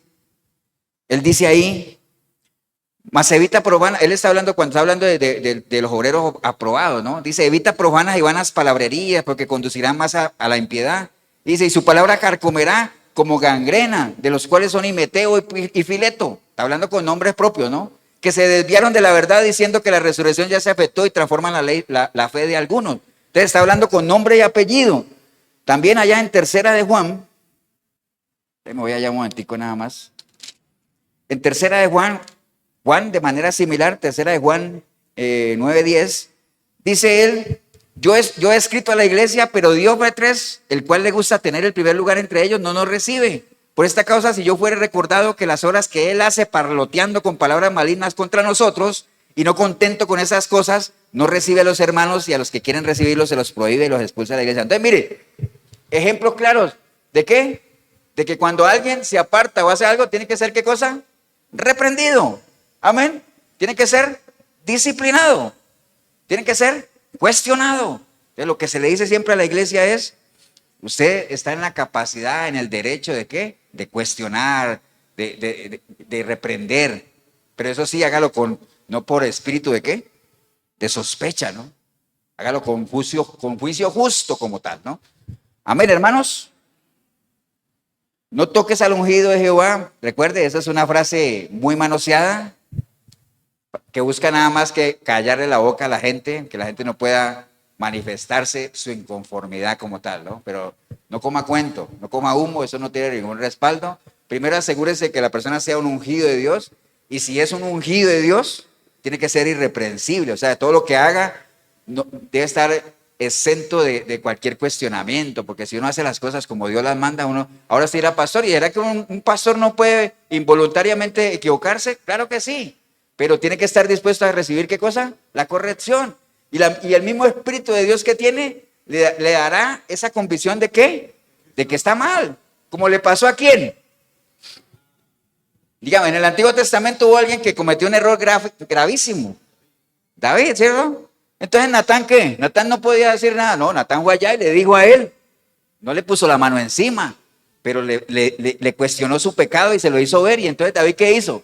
él dice ahí, mas evita profanas, él está hablando, cuando está hablando de los obreros aprobados, ¿no? Dice, evita profanas y vanas palabrerías, porque conducirán más a la impiedad. Dice, y su palabra carcomerá como gangrena, de los cuales son Himeteo y Fileto. Está hablando con nombres propios, ¿no? Que se desviaron de la verdad diciendo que la resurrección ya se afectó y transforman la fe de algunos. Entonces está hablando con nombre y apellido. También allá en tercera de Juan, me voy allá un momentico nada más. En tercera de Juan, de manera similar, tercera de Juan 9:10, dice él, yo he escrito a la iglesia, pero Diótrefes, el cual le gusta tener el primer lugar entre ellos, no nos recibe. Por esta causa, si yo fuera recordado que las obras que él hace parloteando con palabras malignas contra nosotros, y no contento con esas cosas, no recibe a los hermanos, y a los que quieren recibirlos se los prohíbe y los expulsa de la iglesia. Entonces, mire, ejemplos claros, ¿de qué? De que cuando alguien se aparta o hace algo, tiene que ser, ¿qué cosa? Reprendido. Amén. Tiene que ser disciplinado. Tiene que ser cuestionado. Entonces, lo que se le dice siempre a la iglesia es, usted está en la capacidad, en el derecho de ¿qué? De cuestionar, de reprender. Pero eso sí, hágalo no por espíritu de ¿qué? De sospecha, ¿no? Hágalo con juicio justo como tal, ¿no? Amén, hermanos. No toques al ungido de Jehová. Recuerde, esa es una frase muy manoseada, que busca nada más que callarle la boca a la gente, que la gente no pueda manifestarse su inconformidad como tal, ¿no? Pero no coma cuento, no coma humo, eso no tiene ningún respaldo. Primero asegúrese que la persona sea un ungido de Dios, y si es un ungido de Dios, tiene que ser irreprensible, o sea, todo lo que haga debe estar exento de cualquier cuestionamiento, porque si uno hace las cosas como Dios las manda, uno, ahora sí era pastor, ¿y era que un pastor no puede involuntariamente equivocarse? Claro que sí. pero tiene que estar dispuesto a recibir, ¿qué cosa? La corrección. Y el mismo Espíritu de Dios que tiene, le dará esa convicción de ¿qué? De que está mal. ¿Como le pasó a quién? Dígame, en el Antiguo Testamento hubo alguien que cometió un error gravísimo. David, ¿cierto? Entonces, ¿Natán qué? Natán no podía decir nada. No, Natán fue allá y le dijo a él. No le puso la mano encima, pero le cuestionó su pecado y se lo hizo ver. Y entonces, ¿David qué hizo?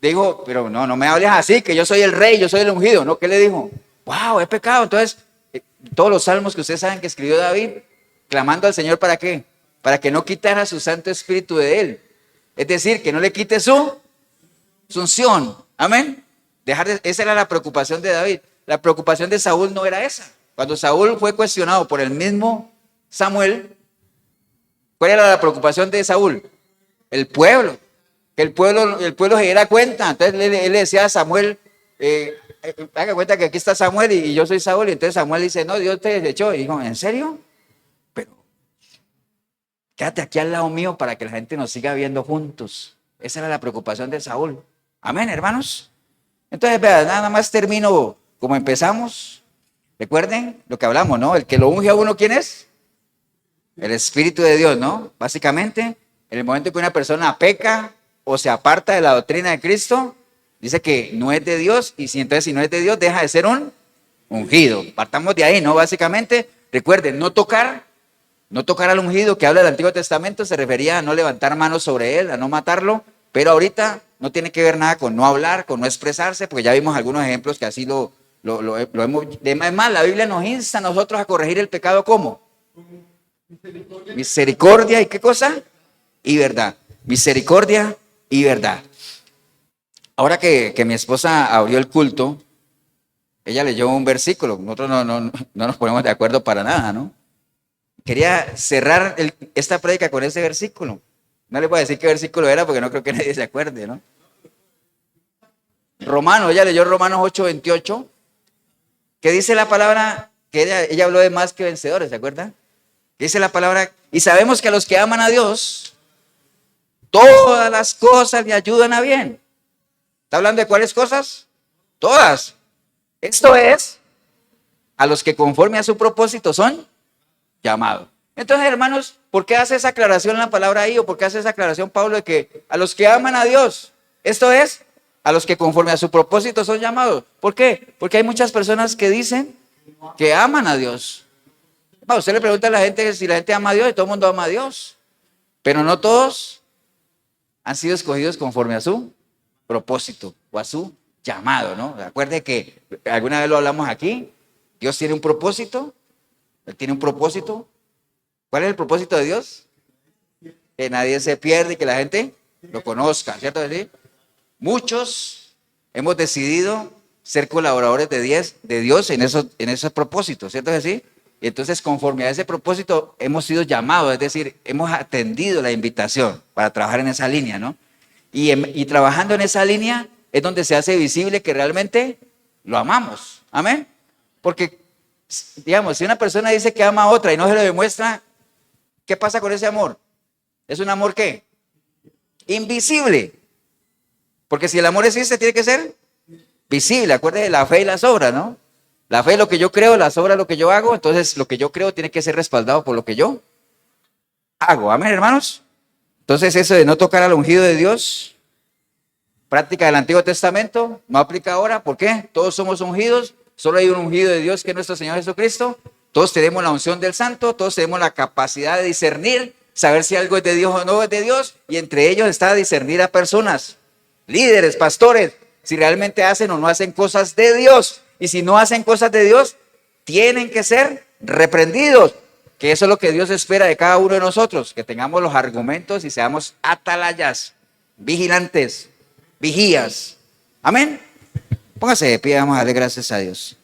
Dijo, pero no me hables así, que yo soy el rey, yo soy el ungido. ¿No? ¿Qué le dijo? ¡Wow! Es pecado. Entonces, todos los salmos que ustedes saben que escribió David, clamando al Señor, ¿para qué? Para que no quitara su Santo Espíritu de él. Es decir, que no le quite su unción. Amén. Esa era la preocupación de David. La preocupación de Saúl no era esa. Cuando Saúl fue cuestionado por el mismo Samuel, ¿cuál era la preocupación de Saúl? El pueblo. Que el pueblo se diera cuenta. Entonces él le decía a Samuel, haga cuenta que aquí está Samuel y yo soy Saúl. Y entonces Samuel dice, no, Dios te desechó. Y dijo, ¿en serio? Pero quédate aquí al lado mío para que la gente nos siga viendo juntos. Esa era la preocupación de Saúl. Amén, hermanos. Entonces, vean, nada más termino como empezamos. Recuerden lo que hablamos, ¿no? El que lo unge a uno, ¿quién es? El Espíritu de Dios, ¿no? Básicamente, en el momento que una persona peca o se aparta de la doctrina de Cristo, dice que no es de Dios, y entonces si no es de Dios, deja de ser un ungido. Partamos de ahí, ¿no? Básicamente, recuerden, no tocar al ungido que habla del Antiguo Testamento se refería a no levantar manos sobre él, a no matarlo, pero ahorita no tiene que ver nada con no hablar, con no expresarse, porque ya vimos algunos ejemplos que así lo hemos. Es más, la Biblia nos insta a nosotros a corregir el pecado, ¿cómo? Misericordia y ¿qué cosa? Y verdad. Misericordia y verdad. Ahora que mi esposa abrió el culto, ella leyó un versículo. Nosotros no nos ponemos de acuerdo para nada, ¿no? Quería cerrar esta prédica con ese versículo. No le voy a decir qué versículo era porque no creo que nadie se acuerde, ¿no? Ella leyó Romanos 8:28, que dice la palabra, que ella habló de más que vencedores, ¿se acuerda? Que dice la palabra, y sabemos que a los que aman a Dios, todas las cosas le ayudan a bien. ¿Está hablando de cuáles cosas? Todas. Esto es, a los que conforme a su propósito son llamados. Entonces, hermanos, ¿por qué hace esa aclaración la palabra ahí? ¿O por qué hace esa aclaración Pablo de que a los que aman a Dios, esto es, a los que conforme a su propósito son llamados? ¿Por qué? Porque hay muchas personas que dicen que aman a Dios. Usted le pregunta a la gente si la gente ama a Dios y todo el mundo ama a Dios. Pero no todos han sido escogidos conforme a su propósito o a su llamado, ¿no? Recuerde que alguna vez lo hablamos aquí. Dios tiene un propósito. Él tiene un propósito. ¿Cuál es el propósito de Dios? Que nadie se pierda y que la gente lo conozca, ¿cierto? ¿Sí? Muchos hemos decidido ser colaboradores de Dios en esos propósitos, ¿cierto? ¿Sí? Y entonces, conforme a ese propósito, hemos sido llamados, es decir, hemos atendido la invitación para trabajar en esa línea, ¿no? Y trabajando en esa línea es donde se hace visible que realmente lo amamos. Amén. Porque, digamos, si una persona dice que ama a otra y no se lo demuestra, ¿qué pasa con ese amor? ¿Es un amor qué? Invisible. Porque si el amor existe, tiene que ser visible. Acuérdense de la fe y las obras, ¿no? La fe es lo que yo creo, las obras es lo que yo hago. Entonces, lo que yo creo tiene que ser respaldado por lo que yo hago. Amén, hermanos. Entonces, eso de no tocar al ungido de Dios, práctica del Antiguo Testamento, no aplica ahora. ¿Por qué? Todos somos ungidos. Solo hay un ungido de Dios que es nuestro Señor Jesucristo. Todos tenemos la unción del Santo. Todos tenemos la capacidad de discernir, saber si algo es de Dios o no es de Dios. Y entre ellos está discernir a personas, líderes, pastores, si realmente hacen o no hacen cosas de Dios. Y si no hacen cosas de Dios, tienen que ser reprendidos. Que eso es lo que Dios espera de cada uno de nosotros. Que tengamos los argumentos y seamos atalayas, vigilantes, vigías. Amén. Póngase de pie, vamos a darle gracias a Dios.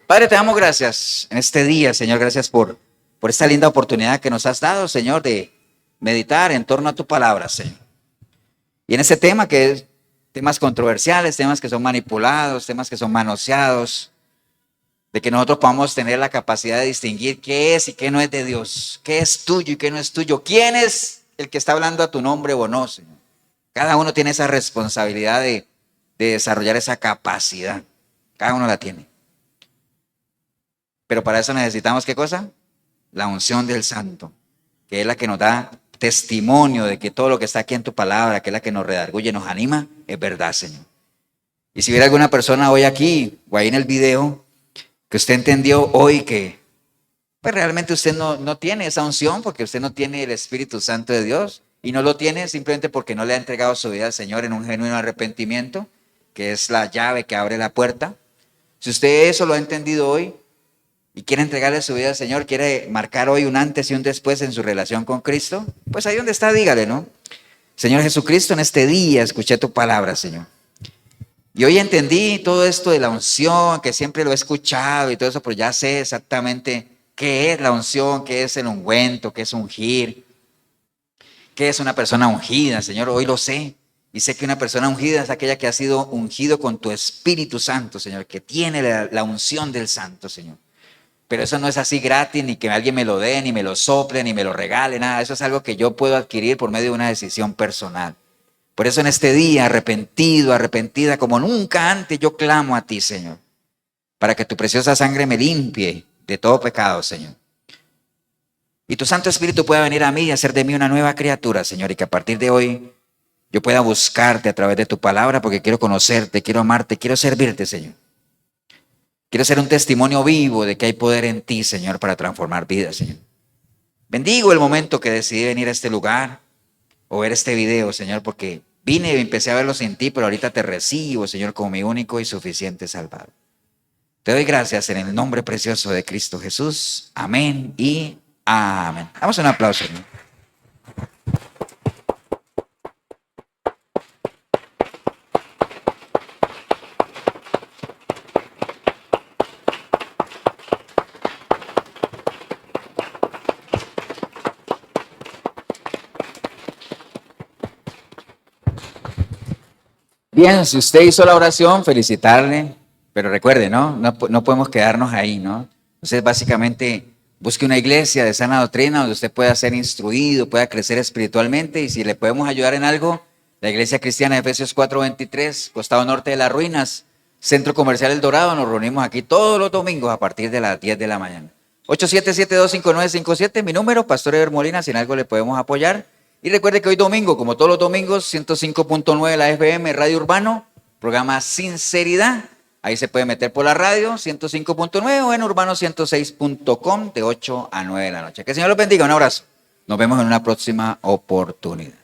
Padre, te damos gracias en este día, Señor. Gracias por esta linda oportunidad que nos has dado, Señor, de meditar en torno a tu palabra, Señor. Y en ese tema que es temas controversiales, temas que son manipulados, temas que son manoseados, de que nosotros podamos tener la capacidad de distinguir qué es y qué no es de Dios, qué es tuyo y qué no es tuyo, quién es el que está hablando a tu nombre o no, Señor. Cada uno tiene esa responsabilidad de desarrollar esa capacidad. Cada uno la tiene. Pero para eso necesitamos, ¿qué cosa? La unción del Santo, que es la que nos da testimonio de que todo lo que está aquí en tu palabra, que es la que nos redarguye, nos anima, es verdad, Señor. Y si hubiera alguna persona hoy aquí o ahí en el video que usted entendió hoy que pues realmente usted no tiene esa unción porque usted no tiene el Espíritu Santo de Dios y no lo tiene simplemente porque no le ha entregado su vida al Señor en un genuino arrepentimiento, que es la llave que abre la puerta. Si usted eso lo ha entendido hoy y quiere entregarle su vida al Señor, quiere marcar hoy un antes y un después en su relación con Cristo, pues ahí donde está, dígale, ¿no? Señor Jesucristo, en este día escuché tu palabra, Señor. Y hoy entendí todo esto de la unción, que siempre lo he escuchado y todo eso, pero ya sé exactamente qué es la unción, qué es el ungüento, qué es ungir, qué es una persona ungida, Señor. Hoy lo sé. Y sé que una persona ungida es aquella que ha sido ungido con tu Espíritu Santo, Señor, que tiene la unción del Santo, Señor. Pero eso no es así gratis, ni que alguien me lo dé, ni me lo sople, ni me lo regale, nada. Eso es algo que yo puedo adquirir por medio de una decisión personal. Por eso en este día, arrepentido, arrepentida, como nunca antes, yo clamo a ti, Señor, para que tu preciosa sangre me limpie de todo pecado, Señor. Y tu Santo Espíritu pueda venir a mí y hacer de mí una nueva criatura, Señor, y que a partir de hoy yo pueda buscarte a través de tu palabra, porque quiero conocerte, quiero amarte, quiero servirte, Señor. Quiero ser un testimonio vivo de que hay poder en ti, Señor, para transformar vidas, Señor. Bendigo el momento que decidí venir a este lugar o ver este video, Señor, porque vine y empecé a verlo sin ti, pero ahorita te recibo, Señor, como mi único y suficiente Salvador. Te doy gracias en el nombre precioso de Cristo Jesús. Amén y amén. Damos un aplauso, Señor. Bien, si usted hizo la oración, felicitarle, pero recuerde, ¿no? No podemos quedarnos ahí, ¿no? Entonces, básicamente, busque una iglesia de sana doctrina donde usted pueda ser instruido, pueda crecer espiritualmente, y si le podemos ayudar en algo, la Iglesia Cristiana de Efesios 4:23, costado norte de las ruinas, Centro Comercial El Dorado, nos reunimos aquí todos los domingos a partir de las 10 de la mañana. 87725957, mi número, Pastor Eber Molina, si en algo le podemos apoyar. Y recuerde que hoy domingo, como todos los domingos, 105.9 la FM, Radio Urbano, programa Sinceridad. Ahí se puede meter por la radio, 105.9 o en urbano106.com de 8 a 9 de la noche. Que el Señor los bendiga, un abrazo. Nos vemos en una próxima oportunidad.